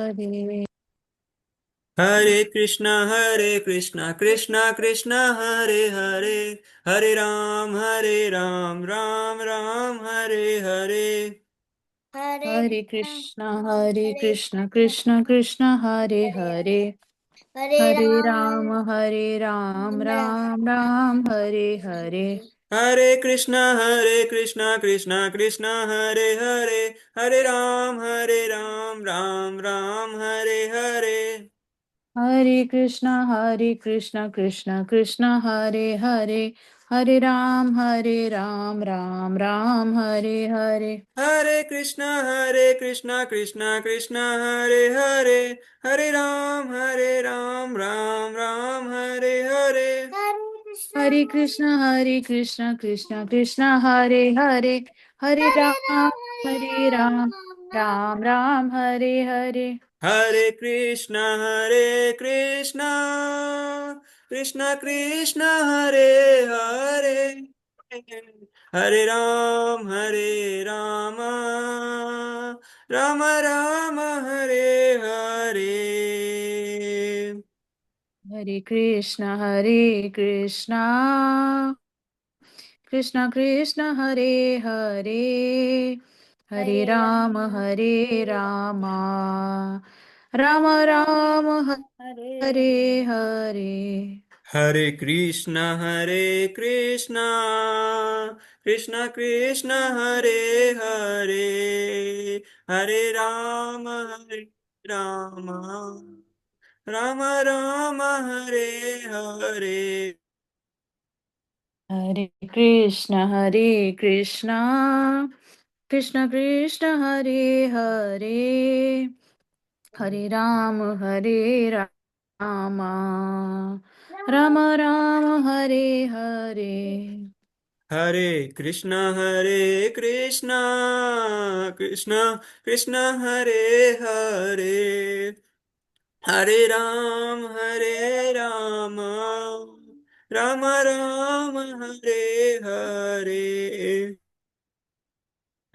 हरे। हरे कृष्णा कृष्णा कृष्णा हरे हरे, हरे राम राम राम हरे हरे। हरे कृष्णा कृष्णा कृष्णा हरे हरे। हरे राम राम राम हरे हरे। हरे कृष्णा कृष्णा कृष्णा हरे हरे, हरे राम राम राम हरे हरे। हरे कृष्णा कृष्णा कृष्णा हरे हरे। हरे राम राम राम हरे हरे। हरे कृष्णा कृष्णा कृष्णा हरे हरे, हरे राम राम राम हरे हरे। हरे कृष्णा कृष्णा कृष्णा हरे हरे। हरे राम राम राम हरे हरे। हरे कृष्णा कृष्णा कृष्णा हरे हरे, हरे राम राम राम हरे हरे। हरे कृष्णा कृष्णा कृष्णा हरे हरे। हरे राम राम राम हरे हरे। हरे कृष्णा कृष्णा कृष्णा हरे हरे, हरे राम राम राम हरे हरे। हरे कृष्णा कृष्णा कृष्णा हरे हरे। हरे राम राम राम हरे हरे। हरे कृष्णा कृष्णा कृष्णा हरे हरे, हरे राम राम राम हरे हरे।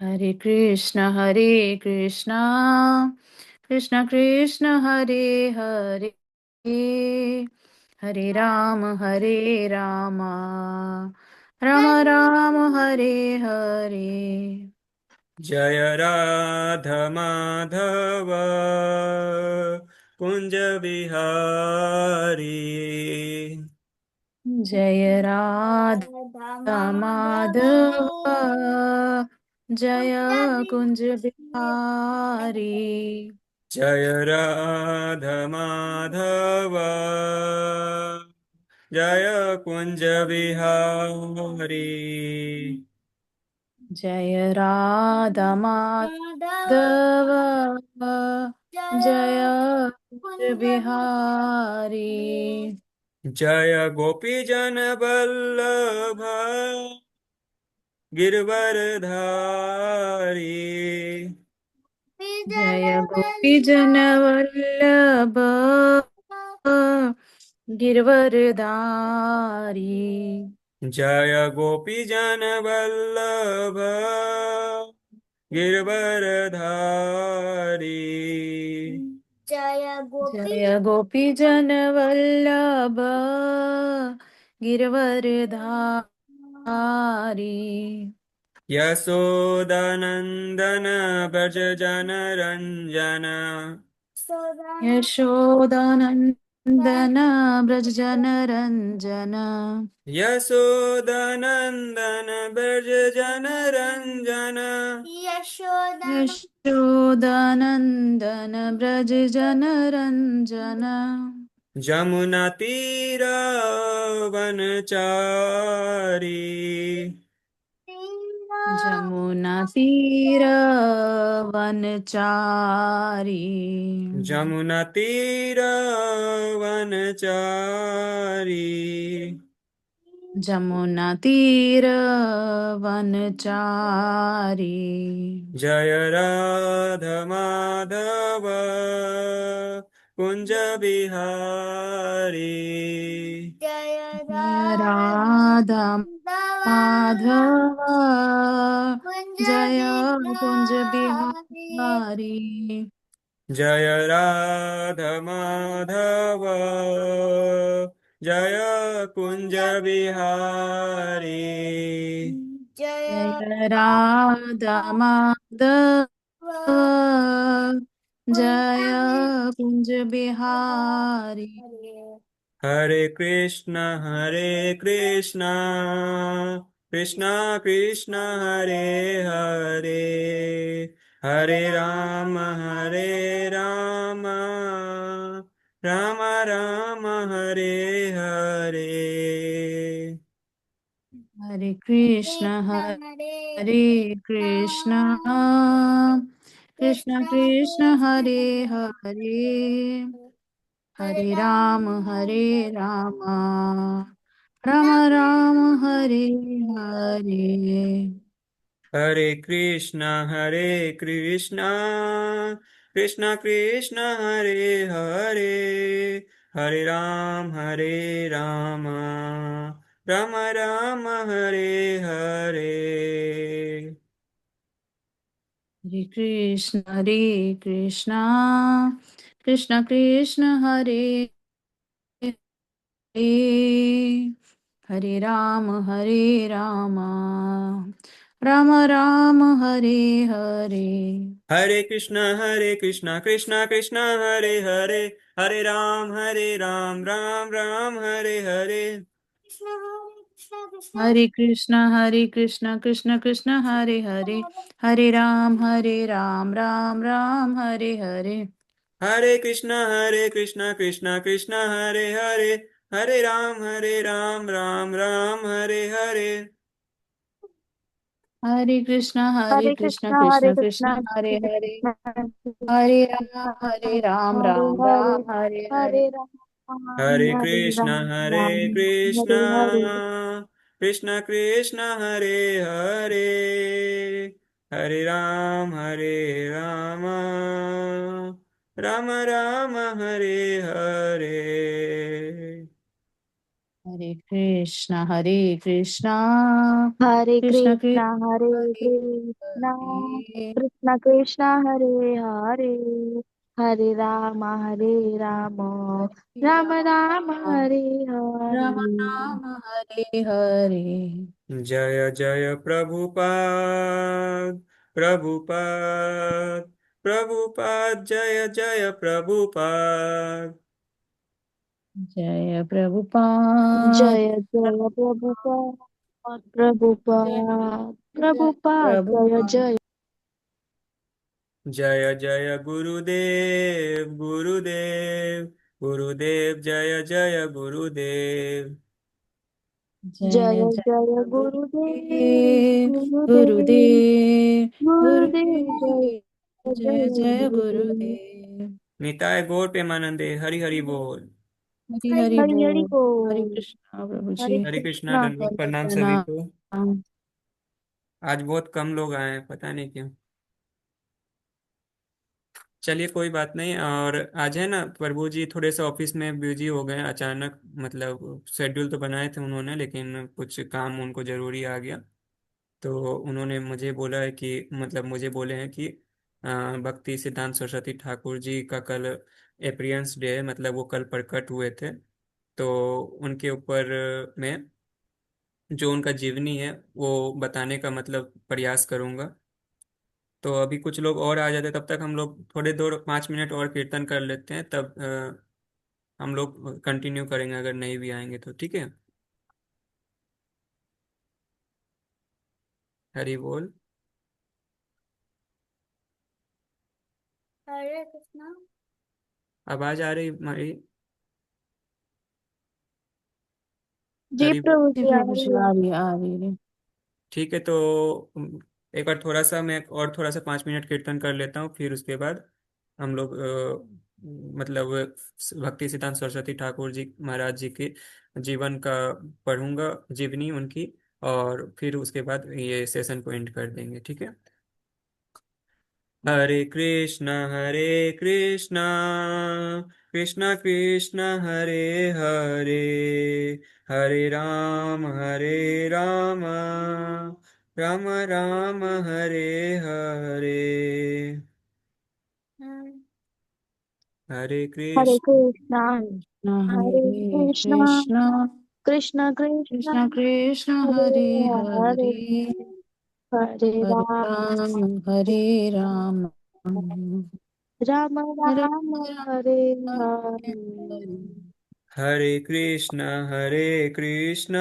हरे कृष्णा कृष्णा कृष्णा हरे हरे। हरे राम राम राम हरे हरे। जय राधा माधव कुंज बिहारी, जय राधा माधव जय कुंज बिहारी। जय राधा माधव जय कुंज बिहारी। जय राधा माधव जय कुंज बिहारी। जय गोपी जन वल्लभ गिरवरधारी, जय गोपी जन वल्लभ गिरवरधारी। जय गोपी जन वल्लभ गिरवरधारी। जय गोपी जन वल्लभ गिरवरधारी। यशोदानन्दन व्रज जन रञ्जन, यशोदानन्दन व्रज जन रञ्जन। यशोदानन्दन व्रज जन रञ्जन। यशोदानन्दन व्रज जन रञ्जन। जमुनातीरावनचारी, जमुना तीर वनचारी। जमुनातीरावनचारी। जमुना तीर वनचारी। जय राधा माधव कुंज बिहारी, राधा माधव जय कुंज बिहारी। जय राधा माधव, जय कुंज बिहारी। जय जय राधा माधव, जय कुंज बिहारी। हरे कृष्णा कृष्णा कृष्णा हरे हरे, हरे राम राम राम हरे हरे। हरे कृष्ण हरे कृष्ण, कृष्ण कृष्ण हरे हरे, हरे राम राम राम हरे हरे। हरे कृष्णा कृष्णा कृष्णा हरे हरे, हरे राम राम राम हरे हरे। हरे कृष्ण कृष्ण कृष्ण हरे हरे, हरे राम राम राम हरे हरे। हरे कृष्णा कृष्णा कृष्णा हरे हरे, हरे राम राम हरे हरे। हरे कृष्ण कृष्ण कृष्ण हरे हरे, हरे राम राम हरे हरे। हरे कृष्णा कृष्णा कृष्णा हरे हरे, हरे राम राम हरे हरे। हरे कृष्ण कृष्ण कृष्ण हरे कृष्ण हरे, कृष्ण हरे राम हरे हरे, हरे हरे। हरे राम हरे राम कृष्णा हरे हरे। कृष्णा कृष्णा हरे हरे, हरे राम राम राम हरे हरे। हरे कृष्ण हरे कृष्ण कृष्णा कृष्ण हरे हरे कृष्णा, हरे, कृष्ण कृष्ण हरे हरे, हरे राम राम राम हरे राम हरे। राम हरे हरे। जय जय प्रभुपाद, प्रभुपाद प्रभुपाद, जय जय प्रभुपाद। जय प्रभुपाद, जय जय प्रभुपाद, प्रभुपाद जय प्रभुपाद, जय प्रभुपाद। जय। जय जय गुरुदेव गुरुदेव, गुरुदेव जय जय गुरुदेव। जय जय जय जय गुरुदेव, गुरुदेव, गुरुदेव गुरुदेव, गुरुदेव, जय गुरुदेव। जय जय जय गुरुदेव। गुरुदेव। निताय गौर प्रेमानंदे, हरि हरि बोल। हरि हरि हरि हरि बोल। हरे बोल। कृष्णा प्रभु जी। हरे हरे कृष्णा, कृष्णा। दंडवत हरे प्रणाम सभी को। प्रणाम। आज बहुत कम लोग आए हैं, पता नहीं क्यों। चलिए कोई बात नहीं। और आज है ना, प्रभु जी थोड़े से ऑफिस में बिजी हो गए अचानक, मतलब शेड्यूल तो बनाए थे उन्होंने, लेकिन कुछ काम उनको जरूरी आ गया। तो उन्होंने मुझे बोला है कि, मतलब मुझे बोले हैं कि भक्ति सिद्धांत सरस्वती ठाकुर जी का कल अपीयरेंस डे है, मतलब वो कल प्रकट हुए थे। तो उनके ऊपर मैं जो उनका जीवनी है वो बताने का मतलब प्रयास करूंगा। तो अभी कुछ लोग और आ जाते, तब तक हम लोग थोड़े 2-5 मिनट और कीर्तन कर लेते हैं, तब हम लोग कंटिन्यू करेंगे, अगर नहीं भी आएंगे तो ठीक है। हरि बोल। हरे कृष्णा। आवाज आ रही हमारी? जी हरि बोल। प्रभु जी जी आ प्रभु जी रही है। आ रही है। ठीक है, तो एक बार थोड़ा सा मैं और थोड़ा सा 5 मिनट कीर्तन कर लेता हूँ, फिर उसके बाद हम लोग मतलब भक्ति सिद्धांत सरस्वती ठाकुर जी महाराज जी के जीवन का पढ़ूंगा, जीवनी उनकी। और फिर उसके बाद ये सेशन को एंड कर देंगे, ठीक है। हरे कृष्णा कृष्णा कृष्णा हरे हरे, हरे राम राम राम हरे हरे। हरे हरे कृष्ण कृष्णा कृष्ण हरे हरे कृष्णा कृष्ण कृष्ण कृष्णा कृष्ण कृष्ण हरे हरे हरे हरे हरे हरे राम हरे राम राम हरे राम राम हरे हरे हरे हरे हरे कृष्ण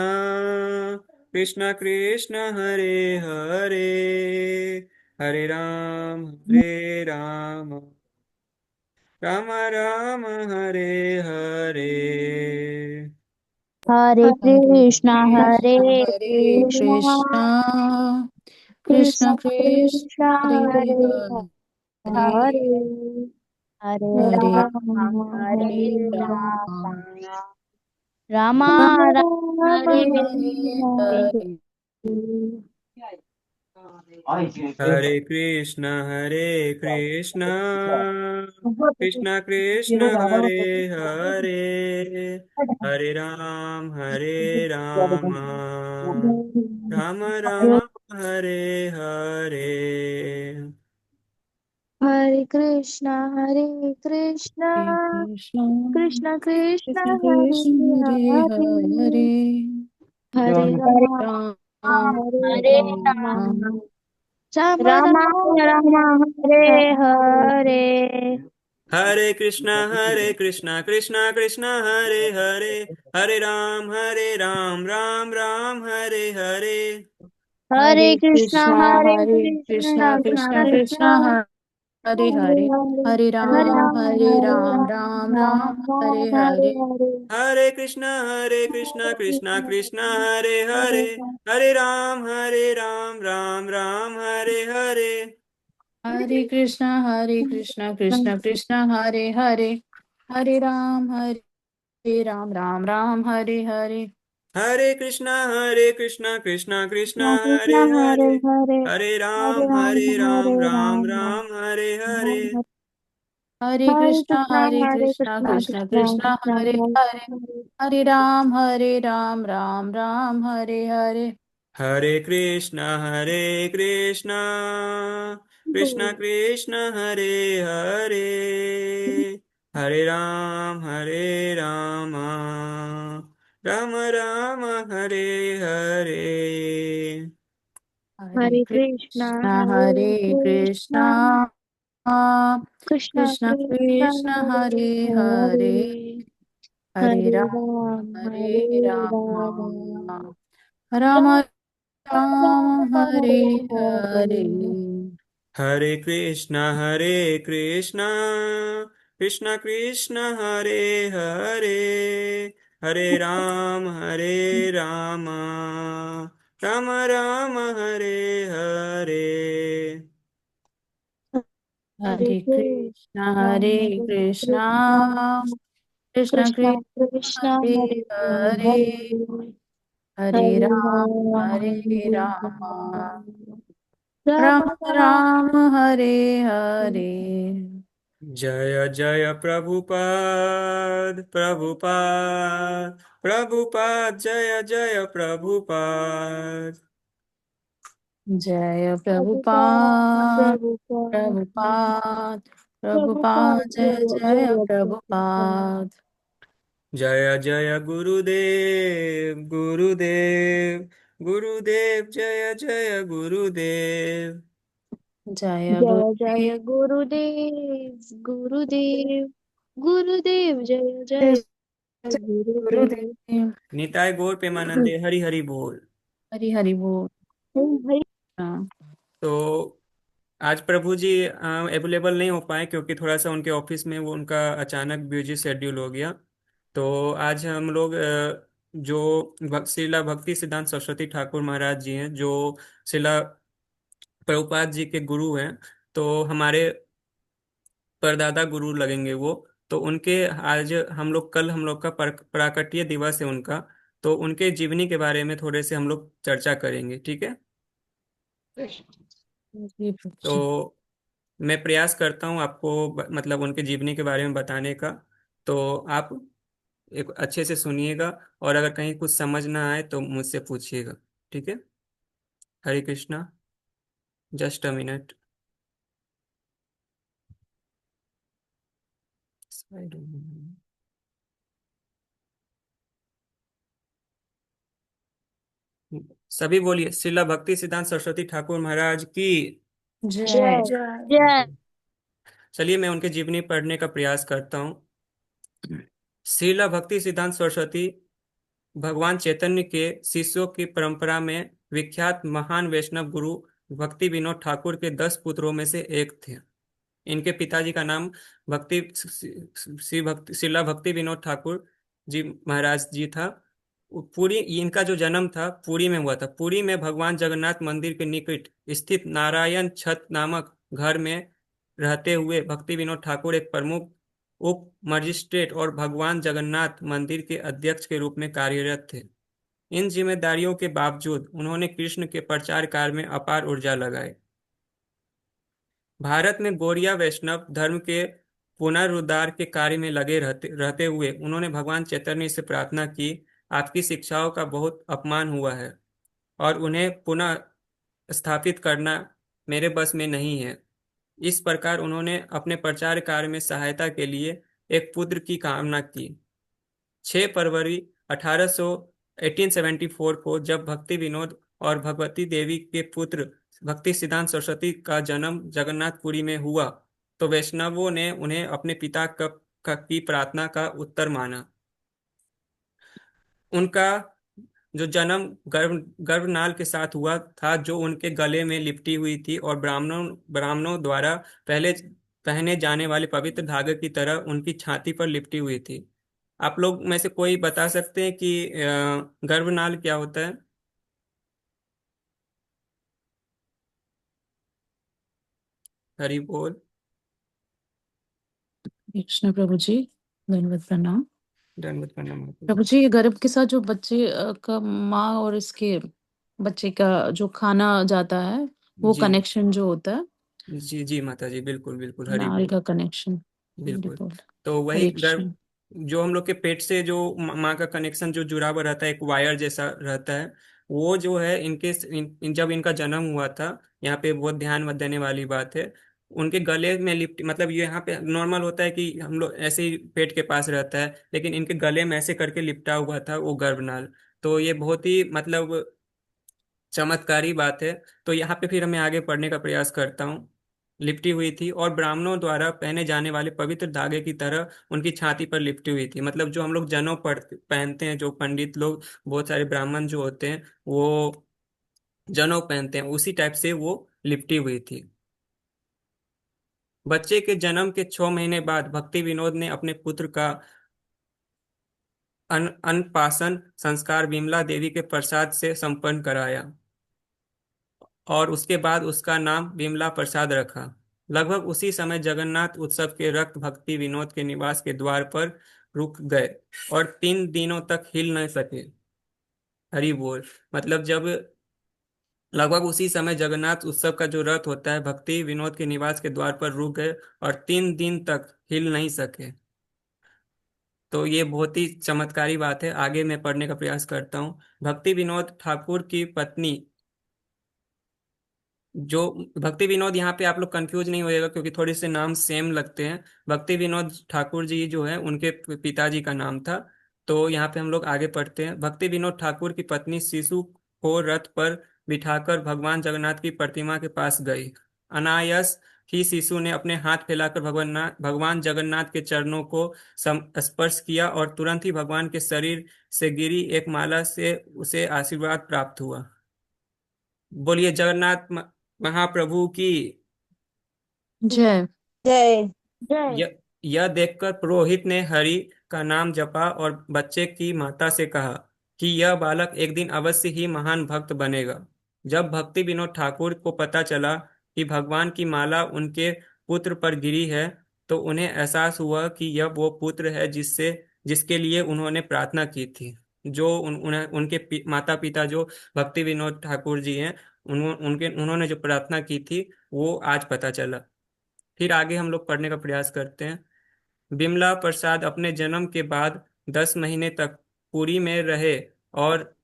कृष्ण कृष्ण हरे हरे हरे राम राम राम हरे हरे। हरे हरे कृष्णा हरे कृष्ण हरे कृष्णा कृष्ण कृष्ण कृष्ण कृष्ण कृष्णा हरे हरे हरे हरे हरे हरे राम हरे हरे राम राम रामा राम राम हरे हरे हरे हरे हरे कृष्ण कृष्ण कृष्ण हरे हरे हरे राम राम राम हरे हरे। हरे कृष्णा हरे कृष्ण कृष्ण कृष्ण कृष्ण हरे कृष्ण हरे हरे हरे हरे हरे राम राम हरे हरे राम राम राम राम रामाय राम हरे हरे हरे हरे कृष्णा कृष्णा कृष्णा हरे हरे हरे राम राम राम हरे हरे। हरे हरे कृष्णा हरे हरे कृष्णा कृष्ण कृष्णा कृष्ण कृष्ण कृष्णा हरे हरे हरे हरे हरे हरे राम राम हरे राम राम राम हरे राम हरे हरे हरे हरे कृष्णा कृष्णा कृष्णा हरे हरे हरे राम राम राम हरे हरे। हरे कृष्ण कृष्ण कृष्ण हरे हरे हरे राम राम राम हरे हरे हरे कृष्णा कृष्णा कृष्णा कृष्णा हरे कृष्णा हरे हरे हरे हरे राम हरे राम राम राम हरे हरे। हरे हरे कृष्ण कृष्णा कृष्ण कृष्णा कृष्ण कृष्णा हरे हरे हरे हरे राम राम राम हरे हरे हरे कृष्णा कृष्ण कृष्ण हरे हरे हरे राम राम राम हरे हरे। हरे हरे कृष्णा कृष्ण हरे हरे कृष्ण कृष्णा कृष्णा कृष्ण कृष्णा कृष्ण हरे हरे हरे हरे हरे हरे राम राम हरे हरे राम राम राम राम राम राम हरे हरे हरे हरे हरे कृष्णा कृष्ण कृष्ण हरे हरे हरे राम राम राम हरे हरे। हरे हरे कृष्णा हरे कृष्ण कृष्णा कृष्ण कृष्णा कृष्ण कृष्णा हरे हरे हरे हरे हरे हरे राम राम हरे हरे राम राम राम राम राम हरे हरे जय जय प्रभुपाद जय जय प्रभुपाद। जय प्रभुपाद प्रभुपाद प्रभुपाद प्रभुपाद प्रभुपाद प्रभुपाद जय जय जय जय प्रभुपाद प्रभुपाद जय जय गुरुदेव जय जय गुरुदेव। जय जय गुरुदेव जय गुरुदेव गुरुदेव गुरुदेव जय जय जय जय गुरुदेव गुरुदेव निताय गौर प्रेमानंदे हरि हरि बोल। हरि हरि बोल। हरि हाँ, तो आज प्रभु जी अवेलेबल नहीं हो पाए क्योंकि थोड़ा सा उनके ऑफिस में वो उनका अचानक बिजी शेड्यूल हो गया। तो आज हम लोग जो श्रीला भक्ति सिद्धांत सरस्वती ठाकुर महाराज जी हैं जो श्रीला प्रभुपाद जी के गुरु हैं, तो हमारे परदादा गुरु लगेंगे वो। तो उनके आज हम लोग का प्राकट्य दिवस है उनका। तो उनके जीवनी के बारे में थोड़े से हम लोग चर्चा करेंगे, ठीक है। हरि बोल। तो मैं प्रयास करता हूँ आपको मतलब उनके जीवनी के बारे में बताने का। तो आप एक अच्छे से सुनिएगा, और अगर कहीं कुछ समझ ना आए तो मुझसे पूछिएगा, ठीक है। Hare Krishna. Just a minute. I don't know. सभी बोलिए, श्रीला भक्ति सिद्धांत सरस्वती ठाकुर महाराज की। जय। जय जय चलिए मैं उनके जीवनी पढ़ने का प्रयास करता हूँ। श्रीला भक्ति सिद्धांत सरस्वती भगवान चैतन्य के शिष्यों की परंपरा में विख्यात महान वैष्णव गुरु भक्ति विनोद ठाकुर के 10 पुत्रों में से एक थे। इनके पिताजी का नाम भक्ति श्री भक्ति श्रीला भक्ति विनोद ठाकुर जी महाराज जी था। पुरी इनका जो जन्म था पुरी में हुआ था। पुरी में भगवान जगन्नाथ मंदिर के निकट स्थित नारायण छत नामक घर में रहते हुए भक्ति विनोद ठाकुर एक प्रमुख उप मजिस्ट्रेट और भगवान जगन्नाथ मंदिर के अध्यक्ष के रूप में कार्यरत थे। इन जिम्मेदारियों के बावजूद उन्होंने कृष्ण के प्रचार कार्य में अपार ऊर्जा लगाई। भारत में गौड़िया वैष्णव धर्म के पुनरुद्धार के कार्य में लगे रहते रहते हुए उन्होंने भगवान चैतन्य से प्रार्थना की, आपकी शिक्षाओं का बहुत अपमान हुआ है और उन्हें पुनः स्थापित करना मेरे बस में नहीं है। इस प्रकार उन्होंने अपने प्रचार कार्य में सहायता के लिए एक पुत्र की कामना की। 6 फरवरी 1874 को जब भक्ति विनोद और भगवती देवी के पुत्र भक्ति सिद्धांत सरस्वती का जन्म जगन्नाथपुरी में हुआ तो वैष्णवों ने उन्हें अपने पिता की प्रार्थना का उत्तर माना। उनका जो जन्म गर्भनाल के साथ हुआ था जो उनके गले में लिपटी हुई थी और ब्राह्मणों द्वारा पहले पहने जाने वाले पवित्र धागे की तरह उनकी छाती पर लिपटी हुई थी। आप लोग में से कोई बता सकते हैं कि गर्भनाल क्या होता है? हरि बोल। कृष्ण प्रभु जी, धन्यवाद प्रणाम। दंडवत प्रणाम। प्रभु जी, ये गर्भ के साथ जो बच्चे का माँ और इसके बच्चे का जो खाना जाता है वो जी कनेक्शन जो होता है, जी जी माता जी, बिल्कुल बिल्कुल, हरि नाल बोल। का कनेक्शन। हरि बिल्कुल। बोल। तो वही हरे गर्भ, कृष्ण। जो हम लोग के पेट से जो माँ का कनेक्शन जो जुड़ा हुआ रहता है, एक वायर जैसा रहता है, वो जो है जब इनका जन्म हुआ था, यहाँ पे बहुत ध्यान मत देने वाली बात है, उनके गले में लिपट मतलब ये यहाँ पे नॉर्मल होता है कि हम लोग ऐसे ही पेट के पास रहता है, लेकिन इनके गले में ऐसे करके लिपटा हुआ था वो गर्भनाल। तो ये बहुत ही मतलब चमत्कारी बात है। तो यहाँ पे फिर मैं आगे पढ़ने का प्रयास करता हूँ। लिपटी हुई थी और ब्राह्मणों द्वारा पहने जाने वाले पवित्र धागे की तरह उनकी छाती पर लिपटी हुई थी। मतलब जो हम लोग जनेऊ पहनते हैं, जो पंडित लोग, बहुत सारे ब्राह्मण जो होते हैं वो जनेऊ पहनते हैं, उसी टाइप से वो लिपटी हुई थी। बच्चे के जन्म के 6 महीने बाद भक्ति विनोद ने अपने पुत्र का अन्नप्राशन संस्कार विमला देवी के प्रसाद से संपन्न कराया और उसके बाद उसका नाम विमला प्रसाद रखा। लगभग उसी समय जगन्नाथ उत्सव के रक्त भक्ति विनोद के निवास के द्वार पर रुक गए और 3 दिनों तक हिल न सके। हरि बोल। मतलब जब लगभग उसी समय जगन्नाथ उत्सव का जो रथ होता है भक्ति विनोद के निवास के द्वार पर रुक गए और 3 दिन तक हिल नहीं सके। तो ये बहुत ही चमत्कारी बात है। आगे मैं पढ़ने का प्रयास करता हूँ। भक्ति विनोद ठाकुर की पत्नी जो भक्ति विनोद, यहाँ पे आप लोग कंफ्यूज नहीं होएगा क्योंकि थोड़े से नाम सेम लगते हैं। भक्ति विनोद ठाकुर जी जो है उनके पिताजी का नाम था। तो यहाँ पे हम लोग आगे पढ़ते हैं। भक्ति विनोद ठाकुर की पत्नी शिशु को रथ पर बिठाकर भगवान जगन्नाथ की प्रतिमा के पास गई। अनायास ही शिशु ने अपने हाथ फैलाकर भगवान जगन्नाथ के चरणों को स्पर्श किया और तुरंत ही भगवान के शरीर से गिरी एक माला से उसे आशीर्वाद प्राप्त हुआ। बोलिए जगन्नाथ महाप्रभु की। जय। जय जय यह देखकर पुरोहित ने हरि का नाम जपा और बच्चे की माता से कहा कि यह बालक एक दिन अवश्य ही महान भक्त बनेगा। जब भक्ति विनोद ठाकुर को पता चला कि भगवान की माला उनके पुत्र पर गिरी है तो उन्हें एहसास हुआ कि यह वो पुत्र है जिसके लिए उन्होंने प्रार्थना की थी। जो उनके माता पिता जो भक्ति विनोद ठाकुर जी हैं, उन्होंने जो प्रार्थना की थी वो आज पता चला। फिर आगे हम लोग पढ़ने का प्रयास करते हैं। बिमला प्रसाद अपने जन्म के बाद 10 महीने तक पुरी में रहे और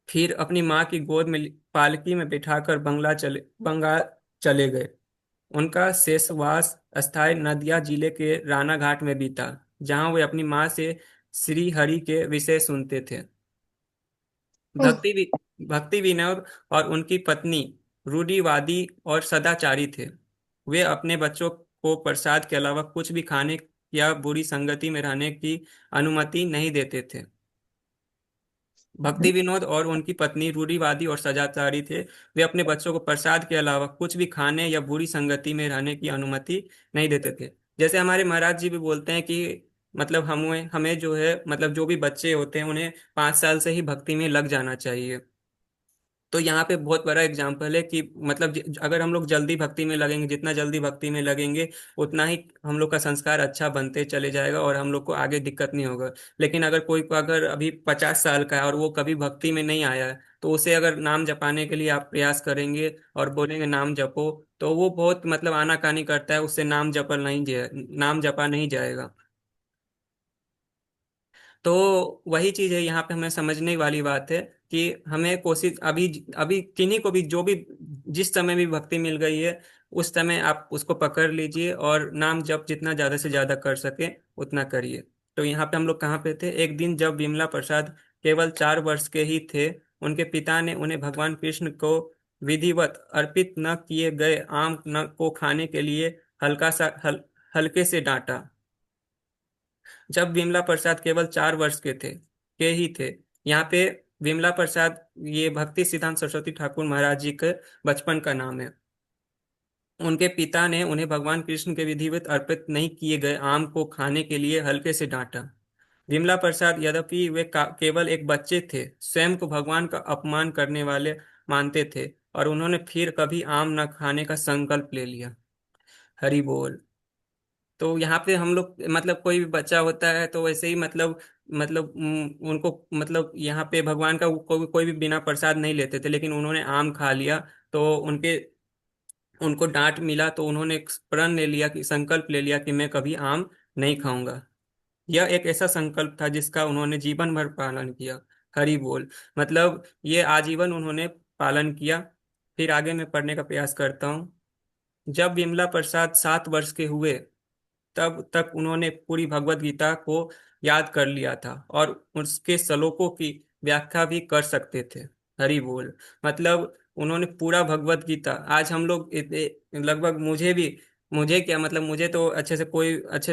फिर अपनी माँ की गोद में पालकी में बिठाकर बंगाल चले गए। उनका शेषवास अस्थायी नदिया जिले के राना घाट में बीता, जहां वे अपनी माँ से श्री हरि के विषय सुनते थे। भक्ति भक्ति विनोद और उनकी पत्नी रूढ़िवादी और सदाचारी थे। वे अपने बच्चों को प्रसाद के अलावा कुछ भी खाने या बुरी संगति में रहने की अनुमति नहीं देते थे। भक्ति विनोद और उनकी पत्नी रूढ़िवादी और सदाचारी थे। वे अपने बच्चों को प्रसाद के अलावा कुछ भी खाने या बुरी संगति में रहने की अनुमति नहीं देते थे। जैसे हमारे महाराज जी भी बोलते हैं कि मतलब हमें हमें जो है मतलब जो भी बच्चे होते हैं उन्हें 5 साल से ही भक्ति में लग जाना चाहिए। तो यहाँ पे बहुत बड़ा एग्जाम्पल है कि मतलब अगर हम लोग जल्दी भक्ति में लगेंगे, जितना जल्दी भक्ति में लगेंगे उतना ही हम लोग का संस्कार अच्छा बनते चले जाएगा और हम लोग को आगे दिक्कत नहीं होगा। लेकिन अगर कोई को अगर अभी 50 साल का है और वो कभी भक्ति में नहीं आया है, तो उसे अगर नाम जपाने के लिए आप प्रयास करेंगे और बोलेंगे नाम जपो, तो वो बहुत मतलब आनाकानी करता है, उससे नाम जपा नहीं जाएगा। तो वही चीज है, यहाँ पे हमें समझने वाली बात है कि हमें कोशिश अभी अभी किन्हीं को भी जो भी जिस समय भी भक्ति मिल गई है उस समय आप उसको पकड़ लीजिए और नाम जप जितना ज्यादा से ज्यादा कर सके उतना करिए। तो यहाँ पे हम लोग कहाँ पे थे, एक दिन जब विमला प्रसाद केवल 4 वर्ष के ही थे, उनके पिता ने उन्हें भगवान कृष्ण को विधिवत अर्पित न किए गए आम न को खाने के लिए हल्के से डांटा। जब विमला प्रसाद केवल 4 वर्ष के ही थे। यहाँ पे विमला प्रसाद ये भक्ति सिद्धांत सरस्वती ठाकुर महाराज जी के बचपन का नाम है। उनके पिता ने उन्हें भगवान कृष्ण के विधिवत अर्पित नहीं किए गए आम को खाने के लिए हल्के से डांटा। विमला प्रसाद यद्यपि वे केवल एक बच्चे थे, स्वयं को भगवान का अपमान करने वाले मानते थे और उन्होंने फिर कभी आम न खाने का संकल्प ले लिया। हरि बोल। तो यहाँ पे हम लोग मतलब कोई भी बच्चा होता है तो वैसे ही उनको मतलब यहाँ पे भगवान का कोई भी बिना प्रसाद नहीं लेते थे, लेकिन उन्होंने आम खा लिया तो उनको डांट मिला तो उन्होंने एक प्रण ले लिया कि संकल्प ले लिया कि मैं कभी आम नहीं खाऊंगा। यह एक ऐसा संकल्प था जिसका उन्होंने जीवन भर पालन किया। हरि बोल। मतलब ये आजीवन उन्होंने पालन किया। फिर आगे मैं पढ़ने का प्रयास करता हूँ। जब विमला प्रसाद 7 वर्ष के हुए तब तक उन्होंने पूरी भगवत गीता को याद कर लिया था और उसके श्लोकों की व्याख्या भी कर सकते थे। हरि बोल। मतलब उन्होंने पूरा भगवत गीता, आज हम लोग लगभग मुझे क्या मतलब मुझे तो अच्छे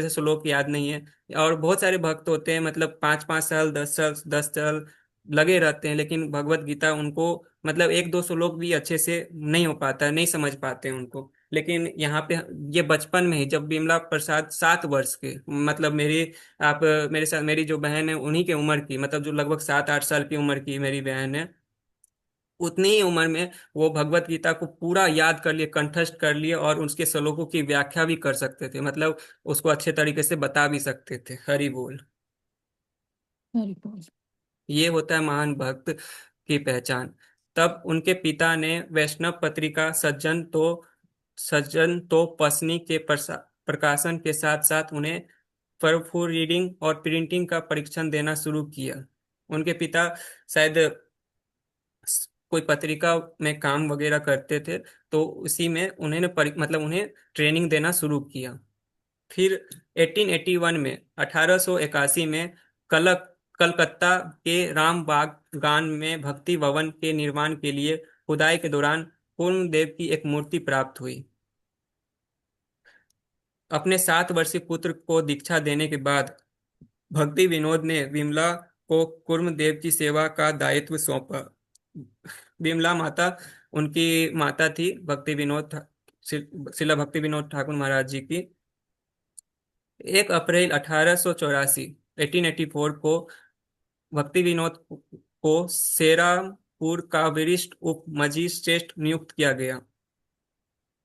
से श्लोक याद नहीं है। और बहुत सारे भक्त होते हैं मतलब 5-5 साल 10 साल 10 साल लगे रहते हैं, लेकिन भगवत गीता उनको मतलब एक दो श्लोक भी अच्छे से नहीं हो पाता है, नहीं समझ पाते हैं उनको। लेकिन यहाँ पे ये बचपन में ही जब विमला प्रसाद 7 वर्ष के मतलब आप मेरे साथ मेरी जो बहन है उन्हीं के उम्र की, मतलब जो लगभग 7-8 साल की उम्र की मेरी बहन है, उतनी ही उम्र में वो भगवत गीता को पूरा याद कर लिए, कंठस्थ कर लिए और उसके श्लोकों की व्याख्या भी कर सकते थे, मतलब उसको अच्छे तरीके से बता भी सकते थे। हरि बोल। हरि बोल। ये होता है महान भक्त की पहचान। तब उनके पिता ने वैष्णव पत्रिका सज्जन तो पसनी के प्रकाशन के साथ साथ उन्हें प्रूफ रीडिंग और प्रिंटिंग का परीक्षण देना शुरू किया। उनके पिता शायद कोई पत्रिका में काम वगैरह करते थे, तो उसी में मतलब उन्हें ट्रेनिंग देना शुरू किया। फिर 1881 में 1881 में कलकत्ता के रामबाग गान में भक्ति भवन के निर्माण के लिए खुदाई के दौरान पूर्ण देव की एक मूर्ति प्राप्त हुई। अपने 7 वर्षीय पुत्र को दीक्षा देने के बाद भक्ति विनोद ने विमला को कुर्मदेव की सेवा का दायित्व सौंपा। विमला माता उनकी माता थी शिला भक्ति विनोद ठाकुर महाराज जी की। 1 अप्रैल 1884 1884 को भक्ति विनोद को सेरामपुर का वरिष्ठ उप मजिस्ट्रेट नियुक्त किया गया,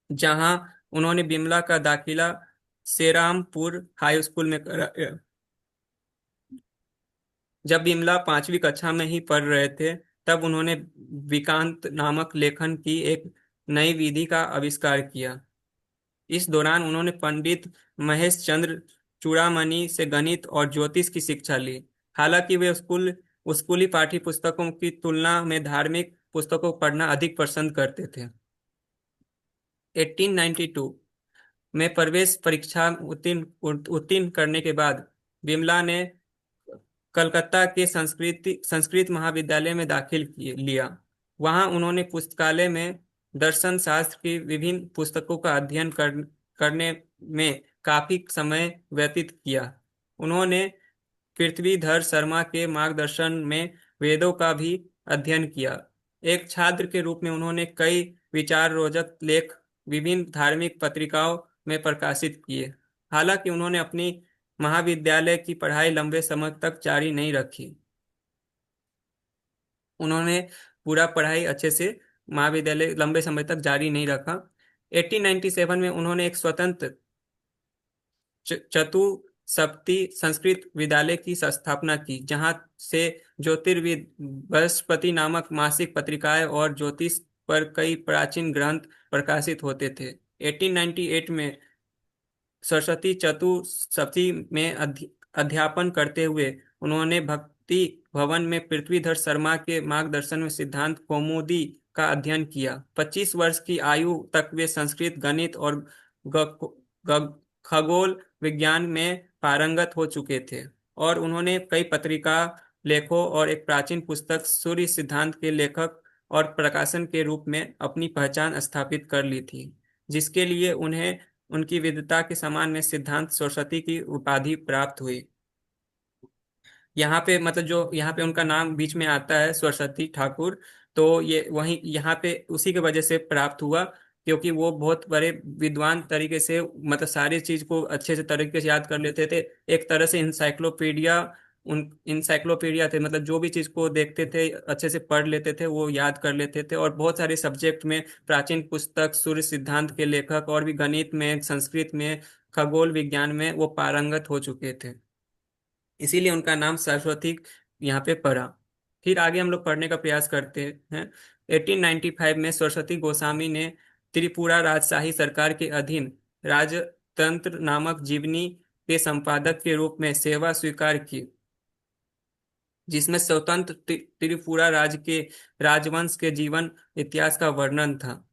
जहां उन्होंने बिमला का दाखिला सेरामपुर हाई स्कूल में कराया। जब बिमला 5वीं कक्षा में ही पढ़ रहे थे तब उन्होंने विकांत नामक लेखन की एक नई विधि का आविष्कार किया। इस दौरान उन्होंने पंडित महेश चंद्र चूड़ामणि से गणित और ज्योतिष की शिक्षा ली। हालांकि वे स्कूली पाठ्य पुस्तकों की तुलना में धार्मिक पुस्तकों को पढ़ना अधिक पसंद करते थे। 1892 में प्रवेश परीक्षा उत्तीर्ण करने के बाद विमला ने कलकत्ता के संस्कृत महाविद्यालय में लिया। वहां उन्होंने पुस्तकालय में दर्शन शास्त्र की विभिन्न पुस्तकों का अध्ययन करने में काफी समय व्यतीत किया। उन्होंने पृथ्वीधर शर्मा के मार्गदर्शन में वेदों का भी अध्ययन किया। एक छात्र के रूप में उन्होंने कई विचार रोचक लेख विभिन्न धार्मिक पत्रिकाओं में प्रकाशित किए। हालांकि उन्होंने अपनी महाविद्यालय की पढ़ाई लंबे समय तक जारी नहीं रखी। उन्होंने पूरा पढ़ाई अच्छे से महाविद्यालय लंबे समय तक जारी नहीं रखा। 1897 में उन्होंने एक स्वतंत्र चतुसप्ती संस्कृत विद्यालय की स्थापना की, जहां से ज्योतिर्विद बृहस्पति नामक मासिक पत्रिकाएं और ज्योतिष पर कई प्राचीन ग्रंथ प्रकाशित होते थे। 1898 में सरस्वती चतुसप्ती में अध्यापन करते हुए उन्होंने भक्ति भवन में पृथ्वीधर शर्मा के मार्गदर्शन में सिद्धांत कौमुदी का अध्ययन किया। 25 वर्ष की आयु तक वे संस्कृत, गणित और खगोल विज्ञान में पारंगत हो चुके थे और उन्होंने कई पत्रिका लेखों और एक प्राचीन पुस्तक सूर्य सिद्धांत के लेखक और प्रकाशन के रूप में अपनी पहचान स्थापित कर ली थी, जिसके लिए उन्हें उनकी विद्वता के सम्मान में सिद्धांत सरस्वती की उपाधि प्राप्त हुई। यहाँ पे मतलब जो यहाँ पे उनका नाम बीच में आता है सरस्वती ठाकुर, तो ये वही यहाँ पे उसी के वजह से प्राप्त हुआ, क्योंकि वो बहुत बड़े विद्वान तरीके से मतलब सारी चीज को अच्छे से तरीके से याद कर लेते थे। एक तरह से इंसाइक्लोपीडिया थे, मतलब जो भी चीज को देखते थे अच्छे से पढ़ लेते थे, वो याद कर लेते थे। और बहुत सारे सब्जेक्ट में प्राचीन पुस्तक सूर्य सिद्धांत के लेखक, और भी गणित में, संस्कृत में, खगोल विज्ञान में वो पारंगत हो चुके थे, इसीलिए उनका नाम सरस्वती यहाँ पे पड़ा। फिर आगे हम लोग पढ़ने का प्रयास करते हैं। 1895 में सरस्वती गोस्वामी ने त्रिपुरा राजशाही सरकार के अधीन राजतंत्र नामक जीवनी के संपादक के रूप में सेवा स्वीकार की, जिसमें स्वतंत्र त्रिपुरा राज्य के राजवंश के जीवन इतिहास का वर्णन था।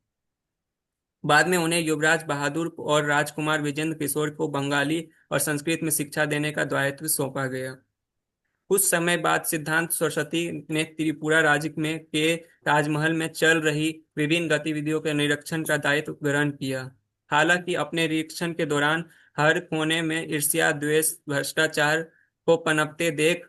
बाद में उन्हें युवराज बहादुर और राजकुमार विजेंद्र किशोर को बंगाली और संस्कृत में शिक्षा देने का दायित्व सौंपा गया। कुछ समय बाद सिद्धांत सरस्वती ने त्रिपुरा राज्य में के ताजमहल में चल रही विभिन्न गतिविधियों के निरीक्षण का दायित्व ग्रहण किया। हालांकि अपने निरीक्षण के दौरान हर कोने में ईर्ष्या, द्वेष, भ्रष्टाचार को पनपते देख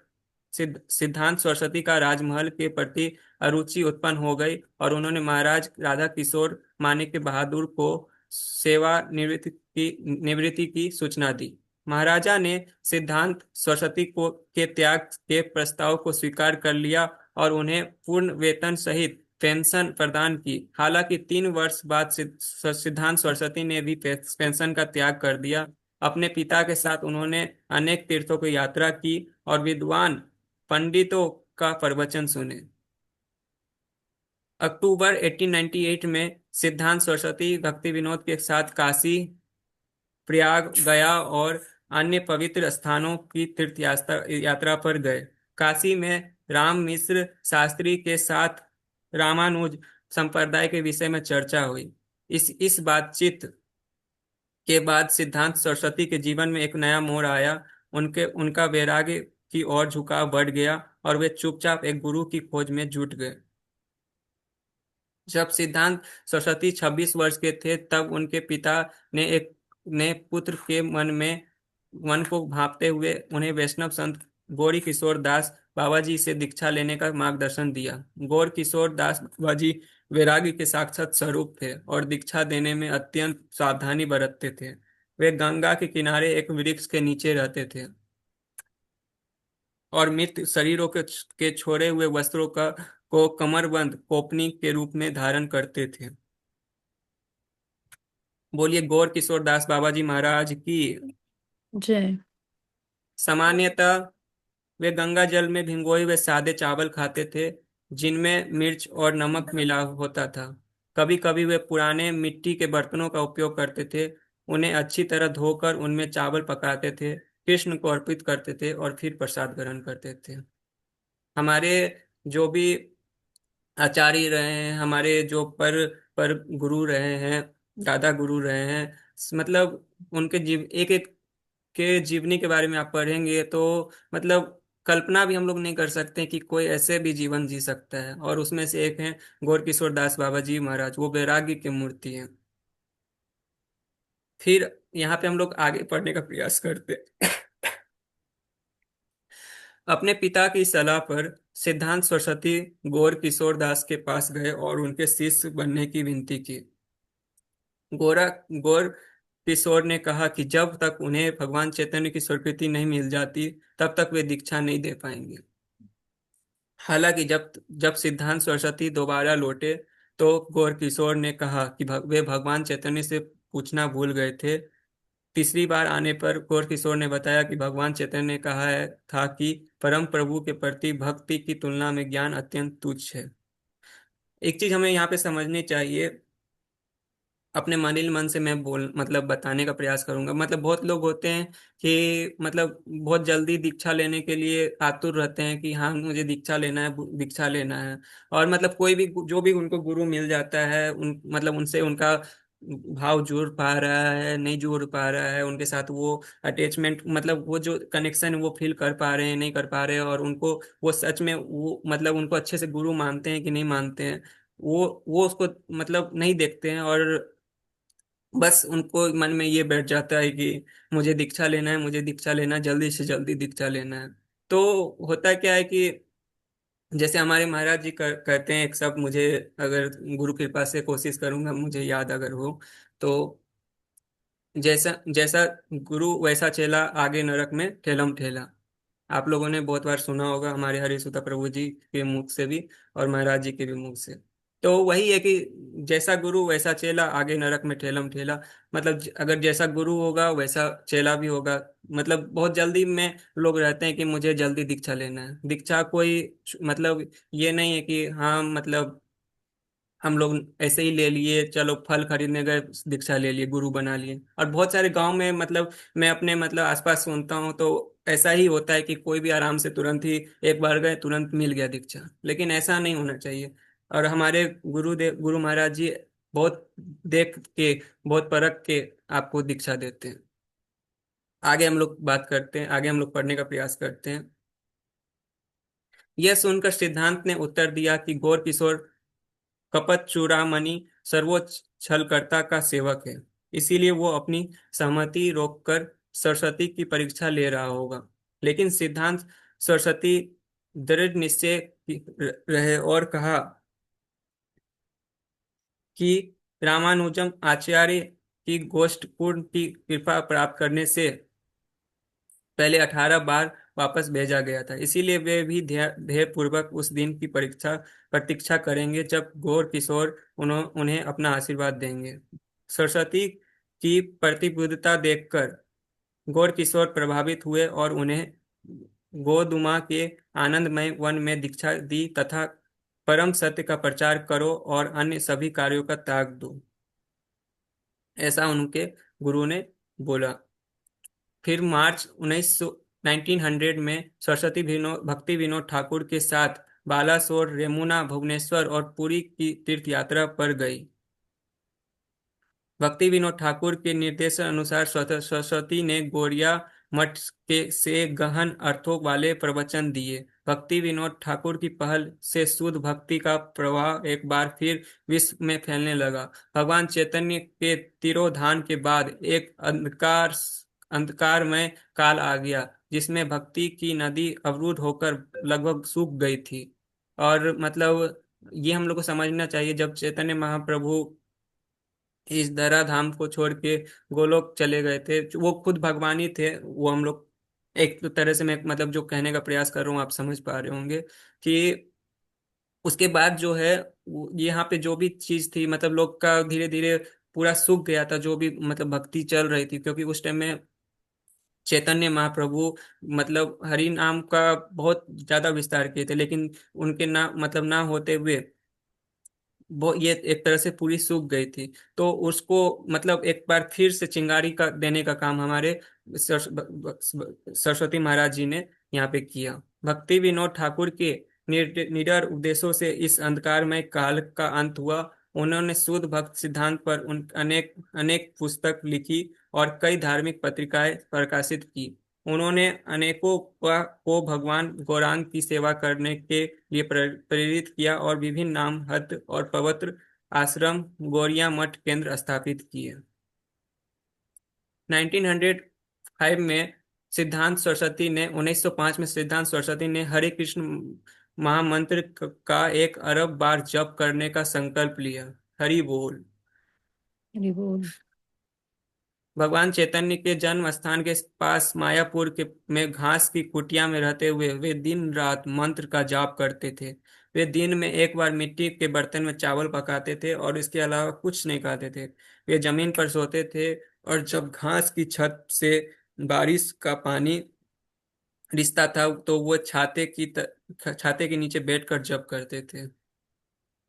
सिद्धांत सरस्वती का राजमहल के प्रति अरुचि उत्पन्न हो गई और उन्होंने महाराज राधा किशोर माणिक्य बहादुर को सेवा निवृत्ति की सूचना दी। महाराजा ने सिद्धांत सरस्वती को के त्याग के प्रस्ताव को स्वीकार कर लिया और उन्हें पूर्ण वेतन सहित पेंशन प्रदान की। हालांकि 3 वर्ष बाद सिद्धांत सरस्वती ने भी पेंशन का त्याग कर दिया। अपने पिता के साथ उन्होंने अनेक तीर्थों की यात्रा की और विद्वान पंडितों का प्रवचन सुने। अक्टूबर 1898 में सिद्धांत सरस्वती भक्ति विनोद के साथ काशी, प्रयाग, गया और अन्य पवित्र स्थानों की तीर्थ यात्रा पर गए। काशी में राम मिश्र शास्त्री के साथ रामानुज संप्रदाय के विषय में चर्चा हुई। इस बातचीत के बाद सिद्धांत सरस्वती के जीवन में एक नया मोड़ आया। उनका वैराग्य की ओर झुकाव बढ़ गया और वे चुपचाप एक गुरु की खोज में जुट गए। जब सिद्धांत सरस्वती 26 वर्ष के थे, तब उनके पिता ने पुत्र के मन को भांपते हुए उन्हें वैष्णव संत गौरी किशोर दास बाबा जी से दीक्षा लेने का मार्गदर्शन दिया। गौर किशोर दास बाबा जी वैराग्य के साक्षात स्वरूप थे और दीक्षा देने में अत्यंत सावधानी बरतते थे। वे गंगा के किनारे एक वृक्ष के नीचे रहते थे और मृत शरीरों के छोड़े हुए वस्त्रों को कमरबंद कोपनी के रूप में धारण करते थे। बोलिए गौर किशोर दास बाबा जी महाराज की जय। सामान्यतः वे गंगा जल में भिगोए हुए सादे चावल खाते थे, जिनमें मिर्च और नमक मिला होता था। कभी कभी वे पुराने मिट्टी के बर्तनों का उपयोग करते थे। उन्हें अच्छी तरह धोकर उनमें चावल पकाते थे, कृष्ण को अर्पित करते थे और फिर प्रसाद ग्रहण करते थे। हमारे जो भी आचार्य रहे हैं, हमारे जो पर गुरु रहे हैं, दादा गुरु रहे हैं, मतलब उनके एक एक के जीवनी के बारे में आप पढ़ेंगे तो मतलब कल्पना भी हम लोग नहीं कर सकते कि कोई ऐसे भी जीवन जी सकता है। और उसमें से एक है गौर किशोर दास बाबा जी महाराज, वो वैराग्य की मूर्ति है। फिर यहाँ पे हम लोग आगे पढ़ने का प्रयास करते। अपने पिता की सलाह पर सिद्धांत सरस्वती गौर किशोर दास के पास गए और उनके शिष्य बनने की विनती की। गोरा गौर किशोर ने कहा कि जब तक उन्हें भगवान चैतन्य की स्वीकृति नहीं मिल जाती तब तक वे दीक्षा नहीं दे पाएंगे। हालांकि जब जब सिद्धांत सरस्वती दोबारा लौटे तो गौर किशोर ने कहा कि वे भगवान चैतन्य से पूछना भूल गए थे। तीसरी बार आने पर गौर किशोर ने बताया कि भगवान चैतन्य ने कहा है था कि परम प्रभु के प्रति भक्ति की तुलना में ज्ञान अत्यंत तुच्छ है। एक चीज हमें यहाँ पे समझनी चाहिए, अपने मलिन मन से मैं बोल मतलब बताने का प्रयास करूंगा। मतलब बहुत लोग होते हैं कि मतलब बहुत जल्दी दीक्षा लेने के लिए आतुर रहते हैं कि हाँ मुझे दीक्षा लेना है, दीक्षा लेना है। और मतलब कोई भी जो भी उनको गुरु मिल जाता है उन मतलब उनसे उनका भाव जुड़ पा रहा है नहीं जुड़ पा रहा है, उनके साथ वो अटैचमेंट मतलब वो जो कनेक्शन है वो फील कर पा रहे हैं नहीं कर पा रहे हैं, और उनको वो सच में वो मतलब उनको अच्छे से गुरु मानते हैं कि नहीं मानते हैं, वो उसको मतलब नहीं देखते हैं। और बस उनको मन में ये बैठ जाता है कि मुझे दीक्षा लेना है, मुझे दीक्षा लेना है, जल्दी से जल्दी दीक्षा लेना है। तो होता क्या है कि जैसे हमारे महाराज जी कहते हैं एक सब, मुझे अगर गुरु कृपा से कोशिश करूंगा मुझे याद अगर हो तो, जैसा जैसा गुरु वैसा चेला आगे नरक में ठेलम ठेला। आप लोगों ने बहुत बार सुना होगा हमारे हरिसुता प्रभु जी के मुख से भी और महाराज जी के भी मुख से। तो वही है कि जैसा गुरु वैसा चेला, आगे नरक में ठेलम ठेला। मतलब अगर जैसा गुरु होगा वैसा चेला भी होगा। मतलब बहुत जल्दी में लोग रहते हैं कि मुझे जल्दी दीक्षा लेना है। दीक्षा कोई मतलब ये नहीं है कि हाँ मतलब हम लोग ऐसे ही ले लिए, चलो फल खरीदने गए दीक्षा ले लिए गुरु बना लिए। और बहुत सारे गांव में मतलब मैं अपने मतलब आसपास सुनता हूँ तो ऐसा ही होता है कि कोई भी आराम से तुरंत ही एक बार गए तुरंत मिल गया दीक्षा, लेकिन ऐसा नहीं होना चाहिए। और हमारे गुरुदेव गुरु महाराज जी बहुत देख के बहुत परख के आपको दीक्षा देते हैं। आगे हम लोग बात करते हैं, आगे हम लोग पढ़ने का प्रयास करते हैं। यह सुनकर सिद्धांत ने उत्तर दिया कि गौर किशोर कपट चूड़ामणि सर्वोच्च छलकर्ता का सेवक है, इसीलिए वो अपनी सहमति रोककर सरस्वती की परीक्षा ले रहा होगा। लेकिन सिद्धांत सरस्वती दृढ़ निश्चय रहे और कहा कि रामानुजम आचार्य की गोष्ठपूर्ण की कृपा प्राप्त करने से पहले 18 बार वापस भेजा गया था, इसीलिए वे भी ध्येय पूर्वक उस दिन की परीक्षा प्रतीक्षा करेंगे जब गौर किशोर उन्हें अपना आशीर्वाद देंगे। सरस्वती की प्रतिबद्धता देखकर गौर किशोर प्रभावित हुए और उन्हें गोदुमा के आनंदमय वन में दीक्षा दी तथा परम सत्य का प्रचार करो और अन्य सभी कार्यों का त्याग दो, ऐसा उनके गुरु ने बोला। फिर मार्च 1900 में सरस्वती भक्ति विनोद ठाकुर के साथ बालासोर, रेमुना, भुवनेश्वर और पुरी की तीर्थ यात्रा पर गई। भक्ति विनोद ठाकुर के निर्देश अनुसार सरस्वती ने गौड़िया मठ के से गहन अर्थों वाले प्रवचन दिए। भक्ति विनोद ठाकुर की पहल से शुद्ध भक्ति का प्रवाह एक बार फिर विश्व में फैलने लगा। भगवान चैतन्य के तिरोधान के बाद एक अंधकारमय काल आ गया जिसमें भक्ति की नदी अवरुद्ध होकर लगभग सूख गई थी। और मतलब ये हम लोग को समझना चाहिए, जब चैतन्य महाप्रभु इस धरा धाम को छोड़ के गोलोक चले गए थे, वो खुद भगवान ही थे। वो हम लोग एक तो तरह से मैं मतलब जो कहने का प्रयास कर रहा हूँ आप समझ पा रहे होंगे कि उसके बाद जो है यहाँ पे जो भी चीज थी मतलब लोग का धीरे धीरे पूरा सूख गया था, जो भी मतलब भक्ति चल रही थी, क्योंकि उस टाइम में चैतन्य महाप्रभु मतलब हरि नाम का बहुत ज्यादा विस्तार किए थे, लेकिन उनके ना मतलब ना होते हुए वो ये एक तरह से पूरी सूख गई थी। तो उसको मतलब एक बार फिर से चिंगारी का देने का काम हमारे सरस्वती महाराज जी ने यहाँ पे किया। भक्ति विनोद ठाकुर के निडर उपदेशों से इस अंधकारमय काल का अंत हुआ उन्होंने शुद्ध भक्त सिद्धांत पर उन अनेक अनेक पुस्तक लिखी और कई धार्मिक पत्रिकाएं प्रकाशित की। उन्होंने अनेकों को भगवान गौरांग की सेवा करने के लिए प्रेरित किया और विभिन्न नाम हद और पवित्र आश्रम गौरिया मठ केंद्र स्थापित किए। 1905 में सिद्धांत सरस्वती ने 1905 में सिद्धांत सरस्वती ने हरे कृष्ण महामंत्र का 1 अरब बार जप करने का संकल्प लिया। हरि बोल। हरि बोल। भगवान चैतन्य के जन्म स्थान के पास मायापुर के में घास की कुटिया में रहते हुए वे दिन रात मंत्र का जाप करते थे। वे दिन में एक बार मिट्टी के बर्तन में चावल पकाते थे और इसके अलावा कुछ नहीं खाते थे। वे जमीन पर सोते थे और जब घास की छत से बारिश का पानी रिसता था तो वो छाते के नीचे बैठकर जप करते थे।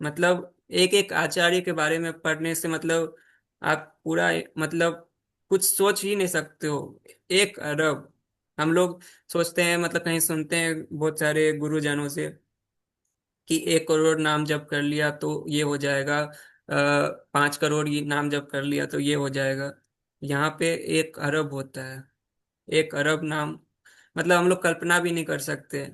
मतलब एक एक आचार्य के बारे में पढ़ने से मतलब आप पूरा मतलब कुछ सोच ही नहीं सकते हो। 1 अरब। हम लोग सोचते हैं मतलब कहीं सुनते हैं बहुत सारे गुरुजनों से कि 1 करोड़ नाम जप कर लिया तो ये हो जाएगा, 5 करोड़ ये नाम जप कर लिया तो ये हो जाएगा। यहाँ पे 1 अरब होता है। 1 अरब नाम मतलब हम लोग कल्पना भी नहीं कर सकते।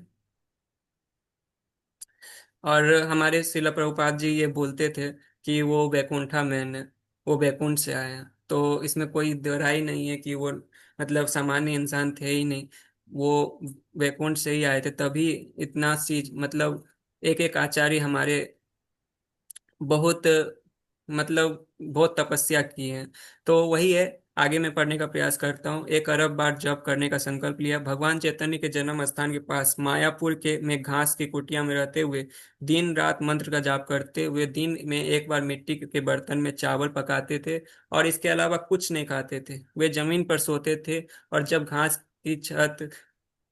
और हमारे शिला प्रभुपाद जी ये बोलते थे कि वो वैकुंठा मैन है, वो वैकुंठ से आए हैं। तो इसमें कोई दोहराई नहीं है कि वो मतलब सामान्य इंसान थे ही नहीं, वो वैकुंठ से ही आए थे। तभी इतना चीज मतलब एक एक आचार्य हमारे बहुत मतलब बहुत तपस्या की है। तो वही है, आगे मैं पढ़ने का प्रयास करता हूँ। 1 अरब बार जप करने का संकल्प लिया। भगवान चैतन्य के जन्म स्थान के पास मायापुर के में घास की कुटिया में रहते हुए दिन रात मंत्र का जाप करते हुए दिन में एक बार मिट्टी के बर्तन में चावल पकाते थे और इसके अलावा कुछ नहीं खाते थे। वे जमीन पर सोते थे और जब घास की छत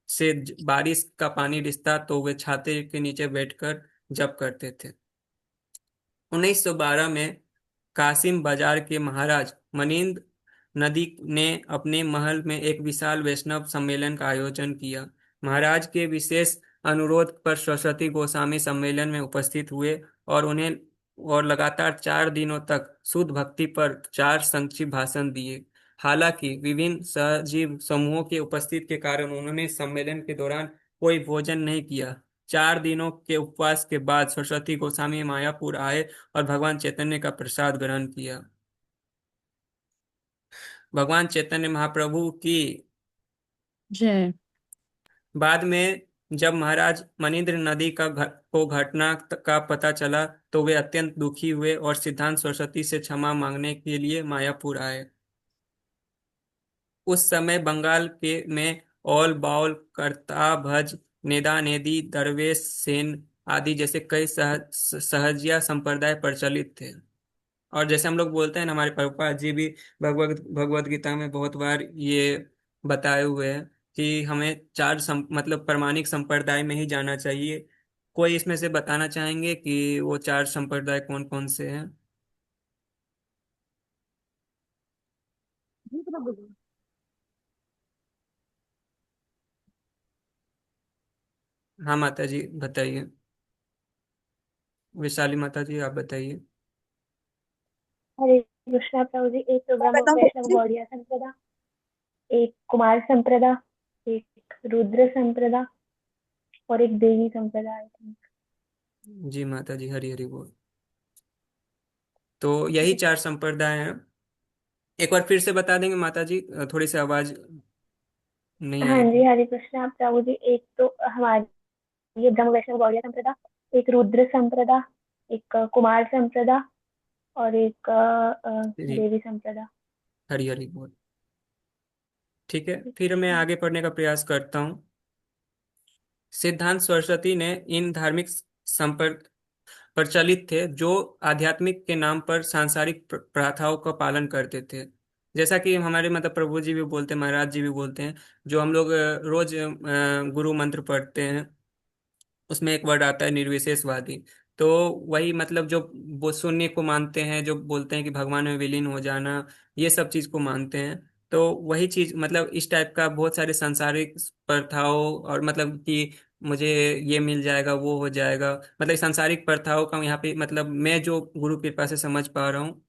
से बारिश का पानी रिसता तो वे छाते के नीचे बैठकर जप करते थे। 1912 में कासिम बाजार के महाराज मनिंद्र नदी ने अपने महल में एक विशाल वैष्णव सम्मेलन का आयोजन किया। महाराज के विशेष अनुरोध पर सरस्वती गोस्वामी सम्मेलन में उपस्थित हुए और उन्हें और लगातार 4 दिनों तक शुद्ध भक्ति पर 4 संक्षिप्त भाषण दिए। हालांकि विभिन्न सहजीव समूहों के उपस्थिति के कारण उन्होंने सम्मेलन के दौरान कोई भोजन नहीं किया। 4 दिनों के उपवास के बाद सरस्वती गोस्वामी मायापुर आए और भगवान चैतन्य का प्रसाद ग्रहण किया। भगवान चैतन्य महाप्रभु की जय। बाद में जब महाराज मनिंद्र नदी को घटना का पता चला तो वे अत्यंत दुखी हुए और सिद्धांत सरस्वती से क्षमा मांगने के लिए मायापुर आए। उस समय बंगाल के में औल बाउल करता भज नेदा नेदी दरवेश सेन आदि जैसे कई सहजिया संप्रदाय प्रचलित थे। और जैसे हम लोग बोलते हैं ना, हमारे प्रभुपाद जी भी भगवत गीता में बहुत बार ये बताए हुए हैं कि हमें मतलब प्रामाणिक संप्रदाय में ही जाना चाहिए। कोई इसमें से बताना चाहेंगे कि वो 4 संप्रदाय कौन कौन से हैं? जी प्रभु जी। हाँ माता जी बताइए। वैशाली माता जी आप बताइए। हरे कृष्णा प्रभु जी। एक तो ब्रह्म वैष्णव गौड़िया संप्रदा, एक कुमार संप्रदा, एक रुद्र संप्रदा और एक देवी संप्रदा आई थिंक। जी माता जी हरी हरी बोल। तो यही 4 संप्रदाय हैं। एक बार फिर से बता देंगे माता जी, थोड़ी सी आवाज नहीं हाँ आई जी थी। हरे कृष्णा प्रभु जी। एक तो हमारी ये ब्रह्म वैष्णव गौड़िया संप्रदा, एक रुद्र संप्रदा, एक कुमार संप्रदा और एक जी देवी संप्रदा। हरी हरी बोल। ठीक है, फिर मैं आगे पढ़ने का प्रयास करता हूँ। सिद्धांत सरस्वती ने इन धार्मिक संपर्क प्रचलित थे जो आध्यात्मिक के नाम पर सांसारिक प्रथाओं का पालन करते थे। जैसा कि हमारे मतलब प्रभु जी भी बोलते हैं, महाराज जी भी बोलते हैं, जो हम लोग रोज गुरु मंत्र पढ़ते हैं उसमें एक वर्ड आता है निर्विशेषवादी। तो वही मतलब जो वो शून्य को मानते हैं, जो बोलते हैं कि भगवान में विलीन हो जाना, ये सब चीज को मानते हैं। तो वही चीज मतलब इस टाइप का बहुत सारे सांसारिक प्रथाओं और मतलब कि मुझे ये मिल जाएगा, वो हो जाएगा, मतलब सांसारिक प्रथाओं का यहाँ पे मतलब मैं जो गुरु कृपा से समझ पा रहा हूँ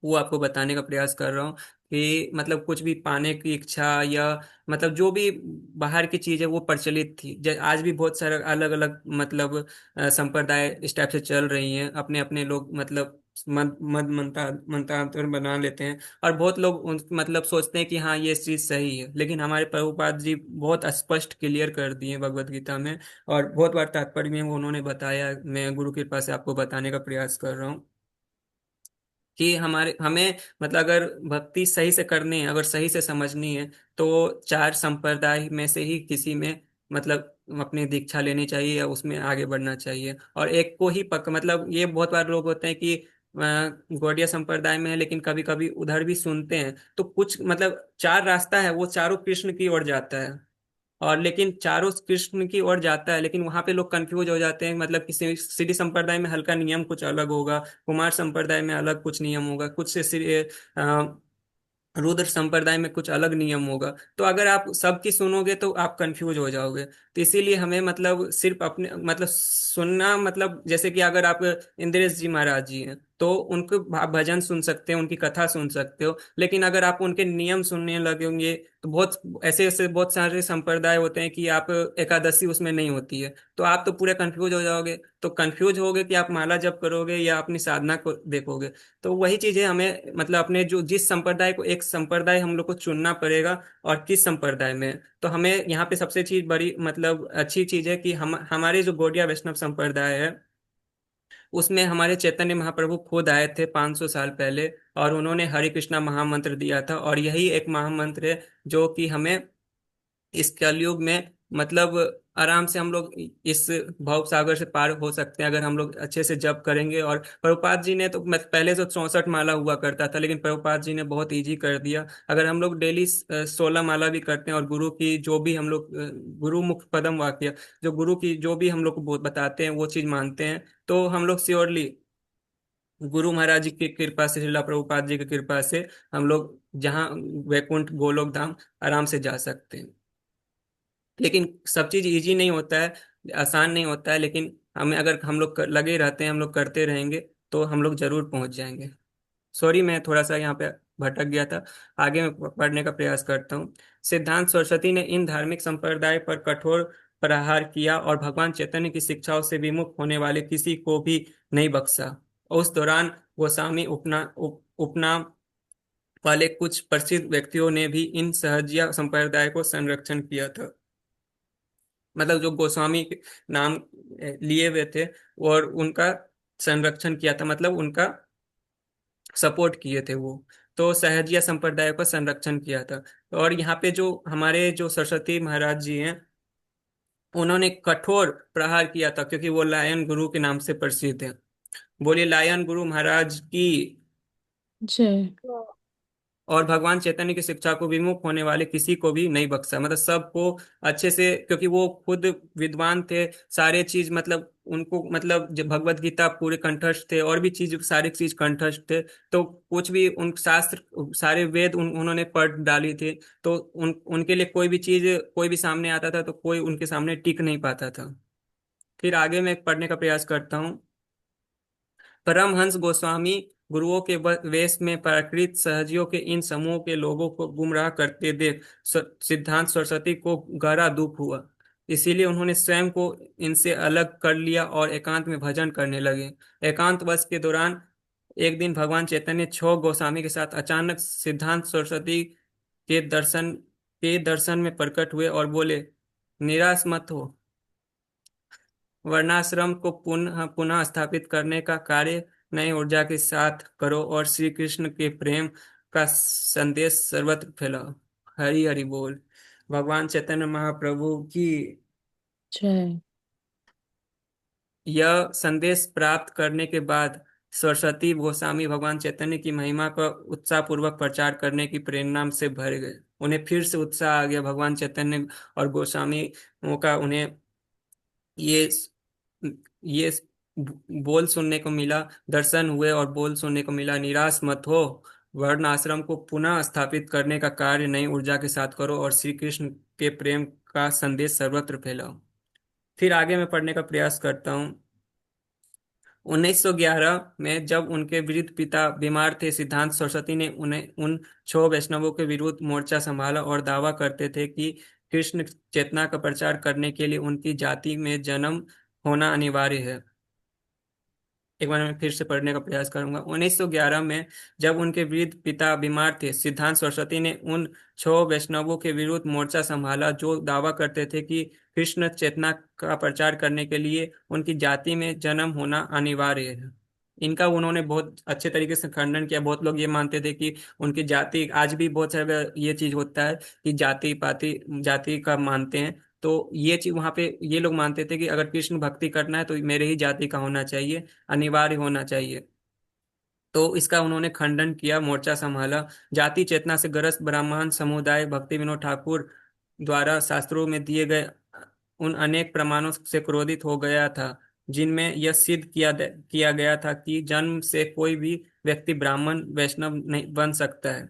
वो आपको बताने का प्रयास कर रहा हूँ कि मतलब कुछ भी पाने की इच्छा या मतलब जो भी बाहर की चीज है वो प्रचलित थी। आज भी बहुत सारे अलग अलग मतलब संप्रदाय इस टाइप से चल रही हैं, अपने अपने लोग मतलब मत मंत्रांतर बना लेते हैं, और बहुत लोग मतलब सोचते हैं कि हाँ ये चीज सही है, लेकिन हमारे प्रभुपाद जी बहुत स्पष्ट क्लियर कर दिए भगवत गीता में, और बहुत बार तात्पर्य में वो उन्होंने बताया, मैं गुरु कृपा से आपको बताने का प्रयास कर रहा हूँ कि हमारे हमें मतलब अगर भक्ति सही से करनी है, अगर सही से समझनी है, तो चार संप्रदाय में से ही किसी में मतलब अपनी दीक्षा लेनी चाहिए या उसमें आगे बढ़ना चाहिए, और एक को ही पक मतलब ये बहुत बार लोग होते हैं कि गौड़िया संप्रदाय में है लेकिन कभी कभी उधर भी सुनते हैं, तो कुछ मतलब चार रास्ता है वो चारों कृष्ण की ओर जाता है, और लेकिन चारों कृष्ण की ओर जाता है, लेकिन वहां पे लोग कंफ्यूज हो जाते हैं, मतलब किसी सिद्धि संप्रदाय में हल्का नियम कुछ अलग होगा, कुमार संप्रदाय में अलग कुछ नियम होगा, कुछ से रुद्र संप्रदाय में कुछ अलग नियम होगा। तो अगर आप सबकी सुनोगे तो आप कंफ्यूज हो जाओगे, तो इसीलिए हमें मतलब सिर्फ अपने मतलब सुनना, मतलब जैसे कि अगर आप इंद्रेश जी महाराज जी हैं तो उनके भजन सुन सकते हैं, उनकी कथा सुन सकते हो, लेकिन अगर आप उनके नियम सुनने लगेंगे तो बहुत ऐसे ऐसे बहुत सारे संप्रदाय होते हैं कि आप एकादशी उसमें नहीं होती है, तो आप तो पूरे कंफ्यूज हो जाओगे, तो कंफ्यूज होगे कि आप माला जप करोगे या अपनी साधना को देखोगे। तो वही चीज है, हमें मतलब अपने जो जिस संप्रदाय को, एक संप्रदाय हम लोग को चुनना पड़ेगा, और किस संप्रदाय में। तो हमें यहाँ पे सबसे चीज बड़ी मतलब अच्छी चीज है कि हम हमारे जो गौड़िया वैष्णव संप्रदाय है उसमें हमारे चैतन्य महाप्रभु खुद आए थे 500 साल पहले, और उन्होंने हरे कृष्णा महामंत्र दिया था, और यही एक महामंत्र है जो कि हमें इस कलयुग में मतलब आराम से हम लोग इस भव सागर से पार हो सकते हैं अगर हम लोग अच्छे से जप करेंगे। और प्रभुपाद जी ने तो पहले तो 64 माला हुआ करता था, लेकिन प्रभुपाद जी ने बहुत इजी कर दिया, अगर हम लोग डेली 16 माला भी करते हैं और गुरु की जो भी हम लोग गुरु मुख पदम वाक्य, जो गुरु की जो भी हम लोग को बताते हैं वो चीज मानते हैं, तो हम लोग श्योरली गुरु महाराज जी की कृपा से, श्रीला प्रभुपाद जी की कृपा से हम लोग जहाँ वैकुंठ गोलोक धाम आराम से जा सकते हैं। लेकिन सब चीज इजी नहीं होता है, आसान नहीं होता है, लेकिन हमें अगर हम लोग लगे रहते हैं, हम लोग करते रहेंगे तो हम लोग जरूर पहुंच जाएंगे। सॉरी मैं थोड़ा सा यहाँ पे भटक गया था, आगे मैं पढ़ने का प्रयास करता हूँ। सिद्धांत सरस्वती ने इन धार्मिक संप्रदाय पर कठोर प्रहार किया और भगवान चैतन्य की शिक्षाओं से विमुख होने वाले किसी को भी नहीं बख्शा। उस दौरान गोस्वामी उपनाम वाले कुछ प्रसिद्ध व्यक्तियों ने भी इन सहजिया संप्रदाय को संरक्षण किया था, मतलब जो गोस्वामी के नाम लिए हुए थे और उनका संरक्षण किया था, मतलब उनका सपोर्ट किए थे वो, तो सहजिया संप्रदाय का संरक्षण किया था। और यहाँ पे जो हमारे जो सरस्वती महाराज जी हैं उन्होंने कठोर प्रहार किया था, क्योंकि वो लायन गुरु के नाम से प्रसिद्ध है। बोलिए लायन गुरु महाराज की। जय। और भगवान चैतन्य की शिक्षा को विमुख होने वाले किसी को भी नहीं बख्शा, मतलब सबको अच्छे से, क्योंकि वो खुद विद्वान थे, सारे चीज मतलब उनको मतलब जब भगवत गीता पूरे कंठस्थ थे और भी चीज सारी चीज कंठस्थ थे, तो कुछ भी उन शास्त्र सारे वेद उन्होंने पढ़ डाली थी, तो उनके लिए कोई भी चीज कोई भी सामने आता था तो कोई उनके सामने टिक नहीं पाता था। फिर आगे मैं पढ़ने का प्रयास करता हूँ। परमहंस गोस्वामी गुरुओं के वेश में प्राकृत सहजियों के इन समूह के लोगों को गुमराह करते देख सिद्धांत सरस्वती को गहरा दुख हुआ, इसीलिए उन्होंने स्वयं को इनसे अलग कर लिया और एकांत में भजन करने लगे। एकांतवास के दौरान एक दिन भगवान चैतन्य छह गोस्वामी के साथ अचानक सिद्धांत सरस्वती के दर्शन में प्रकट हुए और बोले, निराश मत हो, वर्णाश्रम को पुनः पुनः स्थापित करने का कार्य नई ऊर्जा के साथ करो और श्री कृष्ण के प्रेम का संदेश सर्वत्र फैलाओ। हरि हरि बोल। भगवान चैतन्य महाप्रभु की। जय। यह संदेश प्राप्त करने के बाद सरस्वती गोस्वामी भगवान चैतन्य की महिमा का उत्साहपूर्वक प्रचार करने की प्रेरणा से भर गए, उन्हें फिर से उत्साह आ गया भगवान चैतन्य और गोस्वामी का, उन्हें ये ये बोल सुनने को मिला, दर्शन हुए और बोल सुनने को मिला, निराश मत हो, वर्ण आश्रम को पुनः स्थापित करने का कार्य नई ऊर्जा के साथ करो और श्री कृष्ण के प्रेम का संदेश सर्वत्र फैलाओ। फिर आगे मैं पढ़ने का प्रयास करता हूँ। 1911 में जब उनके वृद्ध पिता बीमार थे, सिद्धांत सरस्वती ने उन्हें उन 6 वैष्णवों के विरुद्ध मोर्चा संभाला और दावा करते थे कि कृष्ण चेतना का प्रचार करने के लिए उनकी जाति में जन्म होना अनिवार्य है। एक बार मैं फिर से पढ़ने का प्रयास करूंगा। 1911 में जब उनके वृद्ध पिता बीमार थे, सिद्धांत सरस्वती ने उन 6 वैष्णवों के विरुद्ध मोर्चा संभाला जो दावा करते थे कि कृष्ण चेतना का प्रचार करने के लिए उनकी जाति में जन्म होना अनिवार्य है। इनका उन्होंने बहुत अच्छे तरीके से खंडन किया। बहुत लोग ये मानते थे कि उनकी जाति, आज भी बहुत सारे ये चीज होता है कि जाति पाति जाति का मानते हैं। तो ये चीज वहां पे ये लोग मानते थे कि अगर कृष्ण भक्ति करना है तो मेरे ही जाति का होना चाहिए, अनिवार्य होना चाहिए। तो इसका उन्होंने खंडन किया, मोर्चा संभाला। जाति चेतना से ग्रस्त ब्राह्मण समुदाय भक्ति विनोद ठाकुर द्वारा शास्त्रों में दिए गए उन अनेक प्रमाणों से क्रोधित हो गया था, जिनमें यह सिद्ध किया गया था कि जन्म से कोई भी व्यक्ति ब्राह्मण वैष्णव नहीं बन सकता है,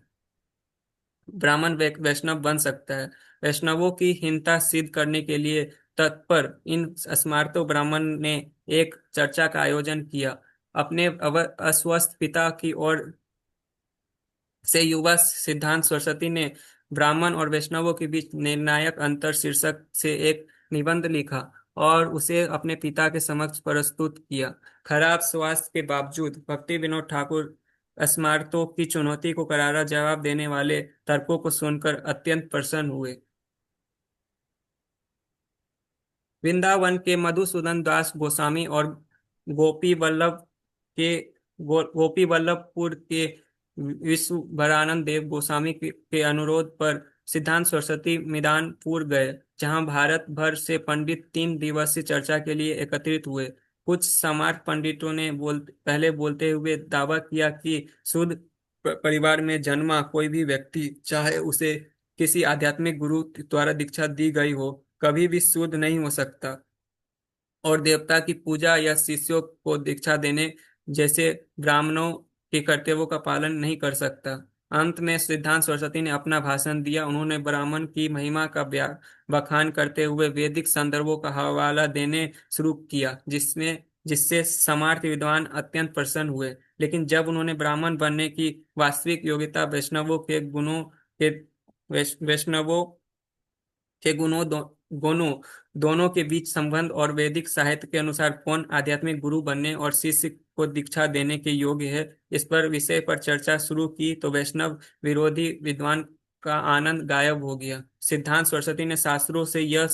वैष्णव बन सकता है। वैष्णवों की हीनता सिद्ध करने के लिए तत्पर इन स्मार्तो ब्राह्मण ने एक चर्चा का आयोजन किया। अपने अस्वस्थ पिता की ओर से युवा सिद्धांत सरस्वती ने ब्राह्मण और वैष्णवों के बीच निर्णायक अंतर शीर्षक से एक निबंध लिखा और उसे अपने पिता के समक्ष प्रस्तुत किया। खराब स्वास्थ्य के बावजूद भक्ति विनोद ठाकुर स्मारकों की चुनौती को करारा जवाब देने वाले तर्कों को सुनकर अत्यंत प्रसन्न हुए। वृंदावन के मधुसूदन दास गोस्वामी और गोपी वल्लभ के गोपी वल्लभपुर के विश्वभरानंद देव गोस्वामी के अनुरोध पर सिद्धांत सरस्वती मिदानपुर गए, जहां भारत भर से पंडित 3 दिवसीय चर्चा के लिए एकत्रित हुए। कुछ समाज पंडितों ने पहले बोलते हुए दावा किया कि शुद्ध परिवार में जन्मा कोई भी व्यक्ति, चाहे उसे किसी आध्यात्मिक गुरु द्वारा दीक्षा दी गई हो, कभी भी शुद्ध नहीं हो सकता और देवता की पूजा या शिष्यों को दीक्षा देने जैसे ब्राह्मणों के कर्तव्यों का पालन नहीं कर सकता। अंत में सिद्धांत सरस्वती ने अपना भाषण दिया। उन्होंने ब्राह्मण की महिमा का बखान करते हुए वैदिक संदर्भों का हवाला देने शुरू किया, जिससे समार्थ विद्वान अत्यंत प्रसन्न हुए। लेकिन जब उन्होंने ब्राह्मण बनने की वास्तविक योग्यता वैष्णवों के गुणों दोनों के बीच संबंध और वैदिक साहित्य के अनुसार कौन आध्यात्मिक गुरु बनने और शिष्य को दीक्षा देने के योग्य है, इस पर विषय पर चर्चा शुरू की तो वैष्णव विरोधी विद्वान का आनंद गायब हो गया। सिद्धांत सरस्वती ने शास्त्रों से यह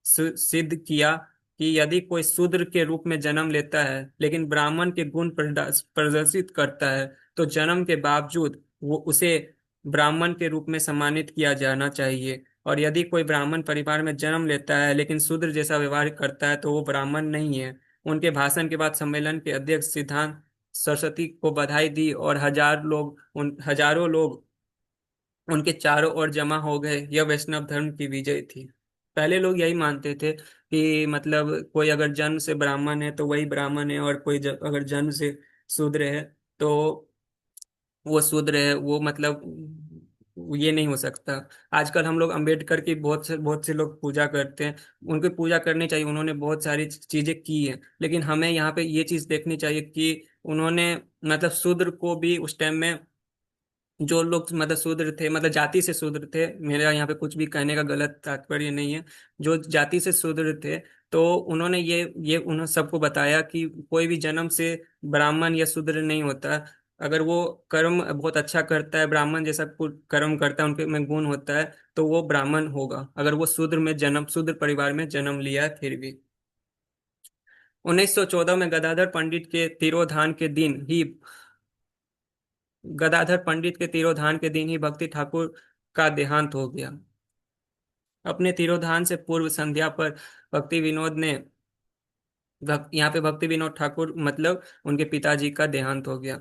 सिद्ध किया कि यदि कोई शूद्र के रूप में जन्म लेता है लेकिन ब्राह्मण के गुण प्रदर्शित करता है, तो जन्म के बावजूद वो उसे ब्राह्मण के रूप में सम्मानित किया जाना चाहिए। और यदि कोई ब्राह्मण परिवार में जन्म लेता है लेकिन शूद्र जैसा व्यवहार करता है तो वो ब्राह्मण नहीं है। उनके भाषण के बाद सम्मेलन के अध्यक्ष सिद्धांत सरस्वती को बधाई दी और हजारों लोग उनके चारों ओर जमा हो गए। यह वैष्णव धर्म की विजय थी। पहले लोग यही मानते थे कि मतलब कोई अगर जन्म से ब्राह्मण है तो वही ब्राह्मण है, और कोई अगर जन्म से शूद्र है तो वो शूद्र है, वो मतलब ये नहीं हो सकता। आजकल हम लोग अंबेडकर की बहुत से लोग पूजा करते हैं। उनकी पूजा करनी चाहिए, उन्होंने बहुत सारी चीजें की हैं, लेकिन हमें यहाँ पे ये चीज देखनी चाहिए कि उन्होंने मतलब शूद्र को भी उस टाइम में, जो लोग मतलब शूद्र थे, मतलब जाति से शूद्र थे, मेरा यहाँ पे कुछ भी कहने का गलत तात्पर्य नहीं है, जो जाति से शूद्र थे, तो उन्होंने ये उन्होंने सबको बताया कि कोई भी जन्म से ब्राह्मण या शूद्र नहीं होता। अगर वो कर्म बहुत अच्छा करता है, ब्राह्मण जैसा कर्म करता है, उनके में गुण होता है, तो वो ब्राह्मण होगा, अगर वो शूद्र परिवार में जन्म लिया है फिर भी। 1914 में गदाधर पंडित के तिरोधान के दिन ही भक्ति ठाकुर का देहांत हो गया। अपने तिरोधान से पूर्व संध्या पर भक्ति विनोद ने यहाँ पे भक्ति विनोद ठाकुर मतलब उनके पिताजी का देहांत हो गया।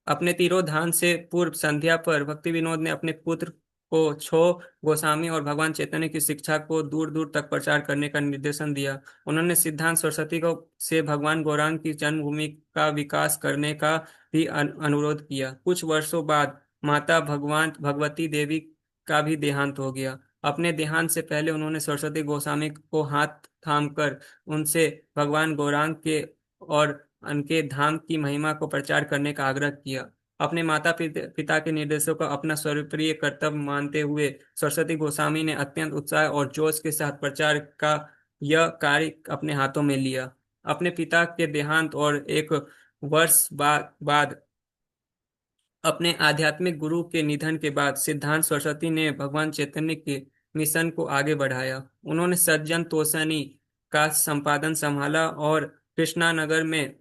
अपने तिरोधान से पूर्व संध्या पर भक्ति विनोद ने अपने पुत्र को छो गोस्वामी और भगवान चैतन्य की शिक्षा को दूर दूर तक प्रचार करने का निर्देशन दिया। उन्होंने सिद्धांत सरस्वती को से भगवान गौरांग की जन्मभूमि का विकास करने का भी अनुरोध किया। कुछ वर्षों बाद माता भगवती देवी का भी देहांत हो गया। अपने देहांत से पहले उन्होंने सरस्वती गोस्वामी को हाथ थामकर उनसे भगवान गौरांग के और उनके धाम की महिमा को प्रचार करने का आग्रह किया। अपने माता पिता के निर्देशों को अपना सर्वप्रिय कर्तव्य मानते हुए सरस्वती गोस्वामी ने अत्यंत उत्साह और जोश के साथ प्रचार का यह कार्य अपने हाथों में लिया। अपने पिता के देहांत और एक वर्ष बाद अपने आध्यात्मिक गुरु के निधन के बाद सिद्धांत सरस्वती ने भगवान चैतन्य के मिशन को आगे बढ़ाया। उन्होंने सज्जन तोषणी का संपादन संभाला और कृष्णानगर में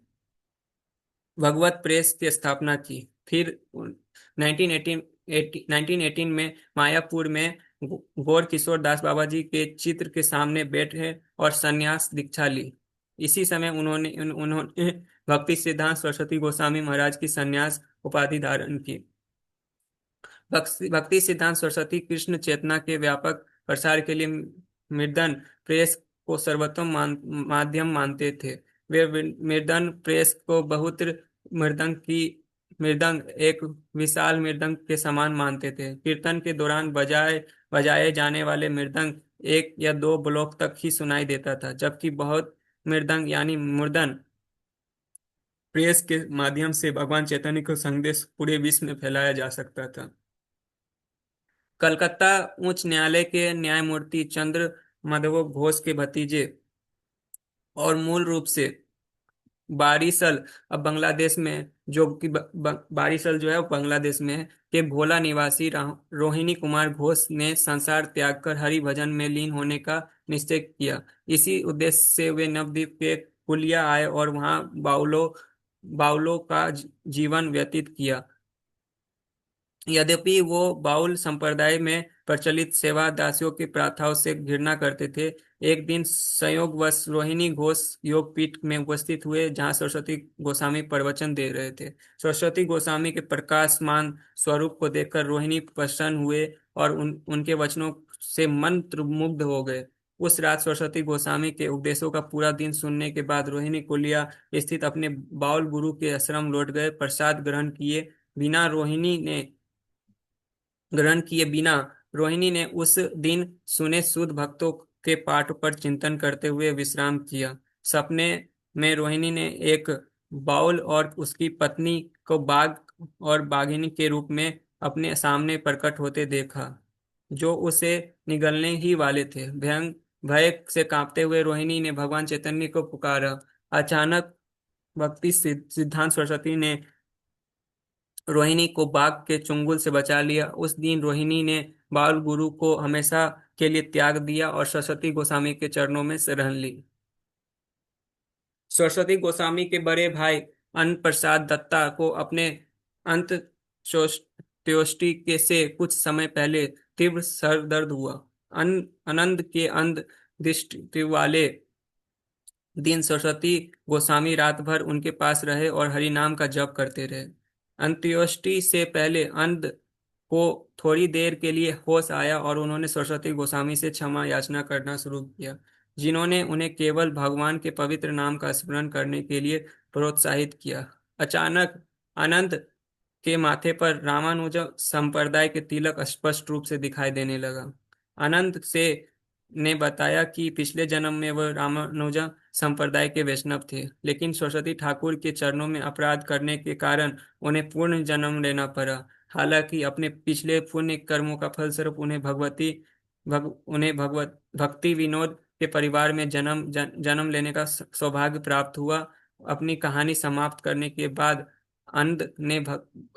भगवत प्रेस की स्थापना की। फिर 1918 में मायापुर में गौर किशोर दास बाबा जी के चित्र के सामने बैठे और संन्यास दीक्षा ली। इसी समय उन्होंने भक्ति सिद्धांत सरस्वती गोस्वामी महाराज की संन्यास उपाधि धारण की। भक्ति सिद्धांत सरस्वती कृष्ण चेतना के व्यापक प्रसार के लिए मृदन प्रेस को सर्वोत्तम माध्यम मानते थे। वे मृदन प्रेस को बहुत्र मृदंग एक विशाल मृदंग के समान मानते थे। कीर्तन के दौरान बजाए जाने वाले मृदंग 1 या 2 ब्लॉक तक ही सुनाई देता था, जबकि बहुत मृदंग यानी मुर्दन प्रेस के माध्यम से भगवान चैतन्य का संदेश पूरे विश्व में फैलाया जा सकता था। कलकत्ता उच्च न्यायालय के न्यायमूर्ति चंद्र माधव घोष के भतीजे और मूल रूप से बारिशल अब बांग्लादेश में, जो कि बारिशल जो है वो बांग्लादेश में है, के भोला निवासी रोहिणी कुमार घोष ने संसार त्याग कर हरि भजन में लीन होने का निश्चय किया। इसी उद्देश्य से वे नवद्वीप के कुलिया आए और वहां बाउलों का जीवन व्यतीत किया। यद्यपि वो बाउल संप्रदाय में प्रचलित सेवा दासियों की प्रथाओं से घृणा करते थे। एक दिन संयोगवश रोहिणी घोष योगपीठ में उपस्थित हुए, जहां सरस्वती गोस्वामी प्रवचन दे रहे थे। सरस्वती गोस्वामी के प्रकाशमान स्वरूप को देखकर रोहिणी प्रसन्न हुए और उनके वचनों से मंत्र मुग्ध हो गए। उस रात सरस्वती गोस्वामी के उपदेशों का पूरा दिन सुनने के बाद रोहिणी कुलिया स्थित अपने बाउल गुरु के आश्रम लौट गए। प्रसाद ग्रहण किए बिना रोहिणी ने उस दिन सुने शुद्ध भक्तों के पाठ पर चिंतन करते हुए विश्राम किया। सपने में रोहिणी ने एक बाउल और उसकी पत्नी को बाघ और बाघिनी के रूप में अपने सामने प्रकट होते देखा, जो उसे निगलने ही वाले थे। भय से कांपते हुए रोहिणी ने भगवान चैतन्य को पुकारा। अचानक भक्ति सिद्धांत सरस्वती ने रोहिणी को बाघ के चुंगल से बचा लिया। उस दिन रोहिणी ने बाल गुरु को हमेशा के लिए त्याग दिया और सरस्वती गोस्वामी के चरणों में शरण ली। सरस्वती गोस्वामी के बड़े भाई अन्न प्रसाद दत्ता को अपने अंत्येष्टि के से कुछ समय पहले तीव्र सर दर्द हुआ। आनंद के अंध दृष्टि वाले दिन सरस्वती गोस्वामी रात भर उनके पास रहे और हरि नाम का जप करते रहे। अंत्योष्टि से पहले अंध को थोड़ी देर के लिए होश आया और उन्होंने सरस्वती गोस्वामी से क्षमा याचना करना शुरू किया, जिन्होंने उन्हें केवल भगवान के पवित्र नाम का स्मरण करने के लिए प्रोत्साहित किया। अचानक आनंद के माथे पर रामानुज संप्रदाय के तिलक स्पष्ट रूप से दिखाई देने लगा। आनंद से ने बताया कि पिछले जन्म में वह रामानुज संप्रदाय के वैष्णव थे, लेकिन सरस्वती ठाकुर के चरणों में अपराध करने के कारण उन्हें पूर्ण जन्म लेना पड़ा। हालांकि अपने पिछले पुण्य कर्मों का फलस्वरूप उन्हें भक्ति विनोद के परिवार में जन्म लेने का सौभाग्य प्राप्त हुआ। अपनी कहानी समाप्त करने के बाद अंध ने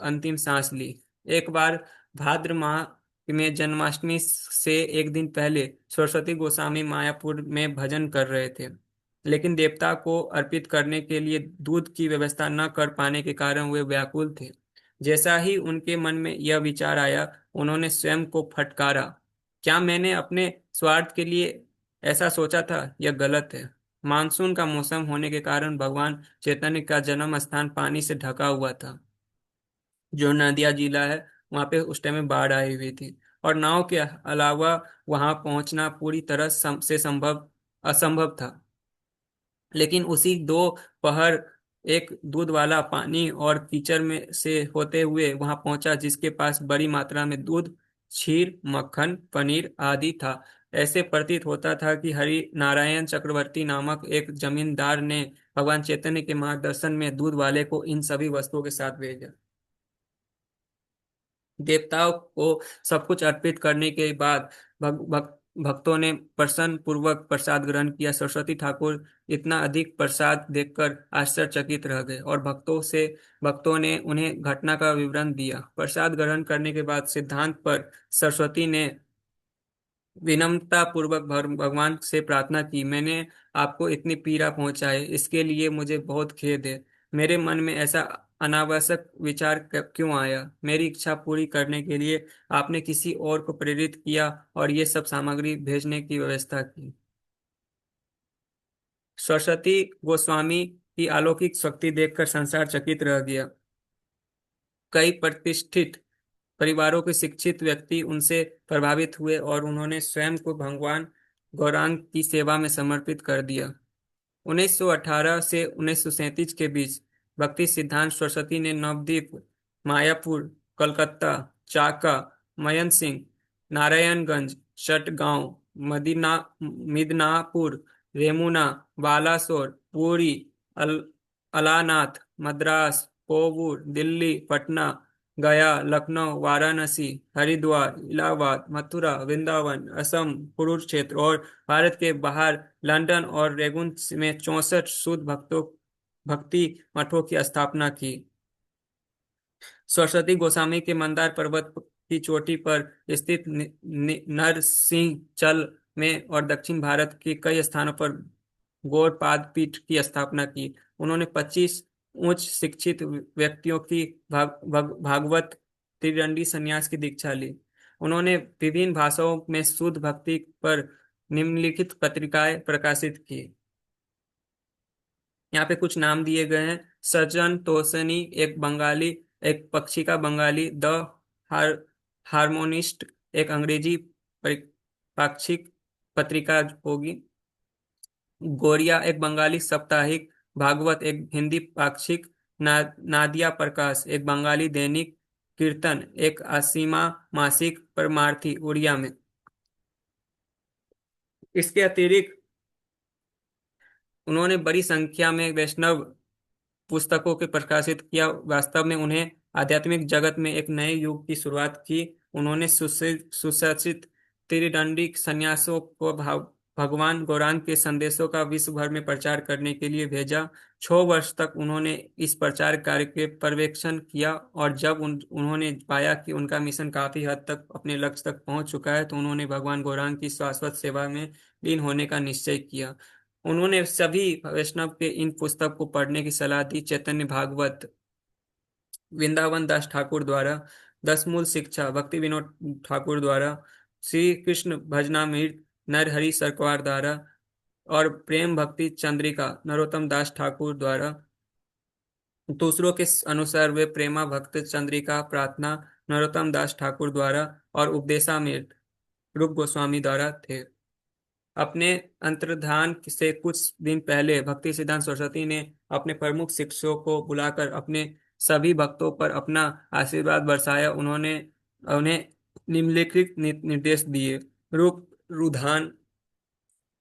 अंतिम सांस ली। एक बार भाद्र माह में जन्माष्टमी से एक दिन पहले सरस्वती गोस्वामी मायापुर में भजन कर रहे थे, लेकिन देवता को अर्पित करने के लिए दूध की व्यवस्था न कर पाने के कारण वे व्याकुल थे। जैसा ही उनके मन में यह विचार आया, उन्होंने स्वयं को फटकारा, क्या मैंने अपने स्वार्थ के लिए ऐसा सोचा था? यह गलत है। मानसून का मौसम होने के कारण भगवान चैतन्य का जन्म स्थान पानी से ढका हुआ था। जो नदिया जिला है वहां पे उस टाइम में बाढ़ आई हुई थी और नाव के अलावा वहां पहुंचना पूरी तरह से असंभव था। लेकिन उसी दोपहर एक दूध वाला पानी और कीचड़ में से होते हुए वहां पहुंचा, जिसके पास बड़ी मात्रा में दूध क्षीर, मक्खन, पनीर आदि था। ऐसे प्रतीत होता था कि हरि नारायण चक्रवर्ती नामक एक जमींदार ने भगवान चैतन्य के मार्गदर्शन में दूध वाले को इन सभी वस्तुओं के साथ भेजा। देवताओं को सब कुछ अर्पित करने के बाद भक्तों ने प्रसन्न पूर्वक प्रसाद ग्रहण किया। सरस्वती ठाकुर इतना अधिक प्रसाद देखकर आश्चर्यचकित रह गए और भक्तों ने उन्हें घटना का विवरण दिया। प्रसाद ग्रहण करने के बाद सिद्धांत पर सरस्वती ने विनम्रता पूर्वक भगवान से प्रार्थना की, मैंने आपको इतनी पीड़ा पहुंचाई, इसके लिए मुझे बहुत खेद है। मेरे मन में ऐसा अनावश्यक विचार क्यों आया? मेरी इच्छा पूरी करने के लिए आपने किसी और को प्रेरित किया और ये सब सामग्री भेजने की व्यवस्था की। सरस्वती गोस्वामी की अलौकिक शक्ति देखकर संसार चकित रह गया। कई प्रतिष्ठित परिवारों के शिक्षित व्यक्ति उनसे प्रभावित हुए और उन्होंने स्वयं को भगवान गौरांग की सेवा में समर्पित कर दिया। 1918 से 1937 के बीच भक्ति सिद्धांत सरस्वती ने नवद्वीप, मायापुर, कलकत्ता, चाका, मयन सिंह, नारायणगंज, चटगांव, मिदनापुर, रेमुना, बालासोर, पुरी, अल, अलानाथ, मद्रास, कोवूर, दिल्ली, पटना, गया, लखनऊ, वाराणसी, हरिद्वार, इलाहाबाद, मथुरा, वृंदावन, असम, कुरुक्षेत्र और भारत के बाहर लंदन और रेगुन में 64 शुद्ध भक्ति मठों की स्थापना की। सरस्वती गोस्वामी के मंदार पर्वत की चोटी पर स्थित नरसिंहचल में और दक्षिण भारत के कई स्थानों पर गौड़पाद पीठ की स्थापना की। उन्होंने 25 उच्च शिक्षित व्यक्तियों की भागवत त्रिदंडी संन्यास की दीक्षा ली। उन्होंने विभिन्न भाषाओं में शुद्ध भक्ति पर निम्नलिखित पत्रिकाएं प्रकाशित की। यहाँ पे कुछ नाम दिए गए हैं। सज्जन तोसनी एक बंगाली, एक पक्षिका बंगाली, द हार हार्मोनिस्ट एक अंग्रेजी पाक्षिक पत्रिका होगी, गोरिया एक बंगाली साप्ताहिक, भागवत एक हिंदी पाक्षिक, नादिया प्रकाश एक बंगाली दैनिक, कीर्तन एक असीमा मासिक, परमार्थी उड़िया में। इसके अतिरिक्त उन्होंने बड़ी संख्या में वैष्णव पुस्तकों के प्रकाशित किया। वास्तव में उन्हें आध्यात्मिक जगत में एक नए युग की शुरुआत की। उन्होंने सुशासित त्रिदंडी सन्यासों को भगवान गौरांग के संदेशों का विश्व भर में प्रचार करने के लिए भेजा। 6 वर्ष तक उन्होंने इस प्रचार कार्य के पर्यवेक्षण किया और जब उन्होंने पाया कि उनका मिशन काफी हद तक अपने लक्ष्य तक पहुंच चुका है तो उन्होंने भगवान गौरांग की शाश्वत सेवा में लीन होने का निश्चय किया। उन्होंने सभी वैष्णव के इन पुस्तक को पढ़ने की सलाह दी। चैतन्य भागवत वृंदावन दास ठाकुर द्वारा, 10 मूल शिक्षा भक्ति विनोद ठाकुर द्वारा, श्री कृष्ण भजनामृत नरहरि सरकार द्वारा और प्रेम भक्ति चंद्रिका नरोत्तम दास ठाकुर द्वारा। दूसरों के अनुसार वे प्रेमा भक्त चंद्रिका प्रार्थना नरोत्तम दास ठाकुर द्वारा और उपदेशामृत रूप गोस्वामी द्वारा थे। अपने अंतर्धान से कुछ दिन पहले भक्ति सिद्धांत सरस्वती ने अपने प्रमुख शिष्यों को बुलाकर अपने सभी भक्तों पर अपना आशीर्वाद बरसाया। उन्होंने उन्हें निम्नलिखित निर्देश दिए। रूप रुधान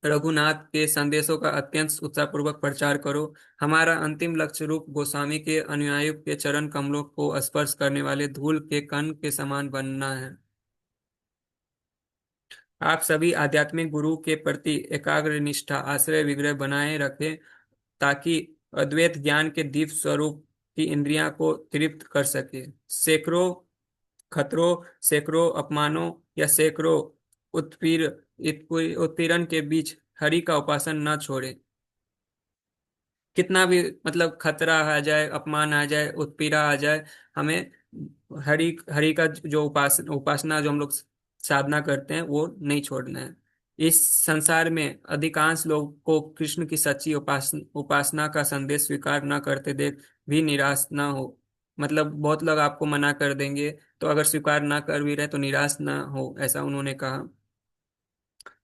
रघुनाथ के संदेशों का अत्यंत उत्साहपूर्वक प्रचार करो। हमारा अंतिम लक्ष्य रूप गोस्वामी के अनुयायियों के चरण कमलों को स्पर्श करने वाले धूल के कण के समान बनना है। आप सभी आध्यात्मिक गुरु के प्रति एकाग्र निष्ठा आश्रय विग्रह बनाए रखें ताकि अद्वैत ज्ञान के दिव्य स्वरूप की इंद्रियां को तृप्त कर सके। सैकड़ों खतरों, सैकड़ों अपमानों या सैकड़ों उत्पीड़न के बीच हरि का उपासन न छोड़े। कितना भी मतलब खतरा आ जाए, अपमान आ जाए, उत्पीड़ा आ जाए, हमें हरि हरि का जो उपासना जो हम लोग साधना करते हैं वो नहीं छोड़ना है। इस संसार में अधिकांश लोगों को कृष्ण की सच्ची उपासना का संदेश स्वीकार न करते देख भी निराश ना हो। मतलब बहुत लोग आपको मना कर देंगे, तो अगर स्वीकार ना कर भी रहे तो निराश ना हो, ऐसा उन्होंने कहा।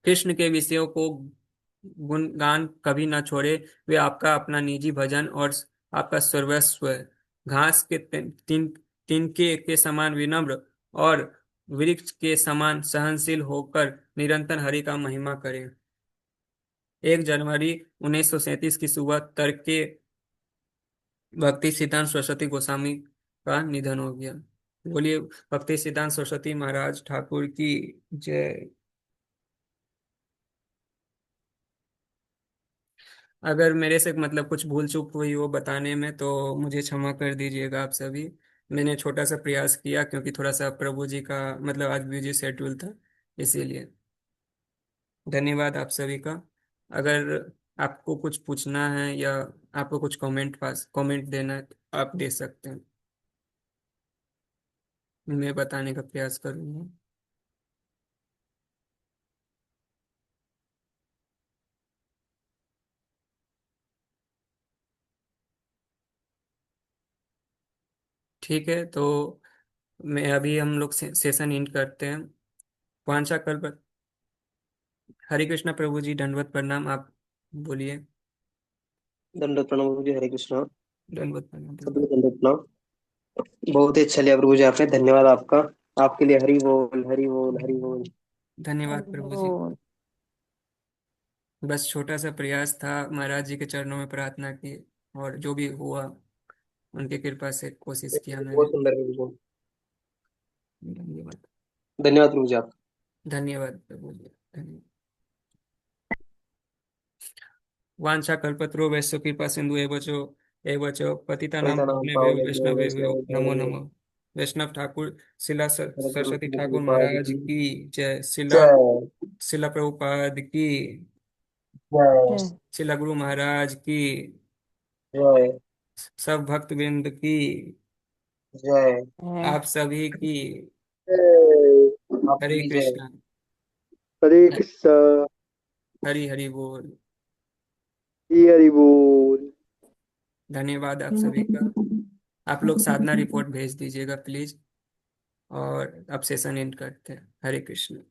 कृष्ण के विषयों को गुणगान कभी ना छोड़े, वे आपका अपना निजी भजन और आपका सर्वस्व है। घास के तिनके के समान विनम्र और वृक्ष के समान सहनशील होकर निरंतर हरि का महिमा करें। 1 जनवरी 1937 की सुबह तड़के भक्ति सिद्धांत सरस्वती गोस्वामी का निधन हो गया। बोलिए भक्ति सिद्धांत सरस्वती महाराज ठाकुर की जय। अगर मेरे से मतलब कुछ भूल चूक हुई हो बताने में तो मुझे क्षमा कर दीजिएगा आप सभी। मैंने छोटा सा प्रयास किया क्योंकि थोड़ा सा प्रभु जी का मतलब आज बिजी शेड्यूल था, इसीलिए। धन्यवाद आप सभी का। अगर आपको कुछ पूछना है या आपको कुछ कमेंट देना है तो आप दे सकते हैं, मैं बताने का प्रयास करूंगा। ठीक है, तो मैं अभी हम लोग सेशन एंड करते हैं। वांछा कल्प हरे कृष्णा प्रभु जी, दंडवत प्रणाम। आप बोलिए। दंडवत प्रणाम प्रभु जी। हरे कृष्णा। दंडवत प्रणाम प्रभु। सभी को दंडवत प्रणाम। बहुत ही अच्छा लिया प्रभु जी आपने, धन्यवाद आपका। आपके लिए हरि बोल हरि बोल हरि बोल। धन्यवाद हरि प्रभु जी। बोल। बस छोटा सा प्रयास था, महाराज जी के चरणों में प्रार्थना की और जो भी हुआ उनकी कृपा से कोशिश किया बहुत मैंने। सुंदर प्रभु जी। धन्यवाद। धन्यवाद प्रभु जी आपका। धन्यवाद प्रभु जी, धन्यवाद। वांछा कल्पतरो वैश्य कृपा सिंधु एवचो पतितानां पवित्र नाम पावनेभ्यो पावन वैष्णवेभ्यो नमो वैष्णव। नमः। वैष्णव ठाकुर शिला गुरु सरस्वती ठाकुर कृपाल महाराज की की जय। शिला जय शिला प्रभुपाद की। जय जय। शिला गुरु महाराज की। जय सब भक्तवृंद की। जय जय। आप सभी की। जय। हरे आपकी जय। कृष्णा। हरे कृष्णा। हरि हरि बोल। हरि हरि बोल। धन्यवाद आप सभी का। आप लोग साधना रिपोर्ट भेज दीजिएगा प्लीज। और अब सेशन एंड करते हैं। हरे कृष्ण।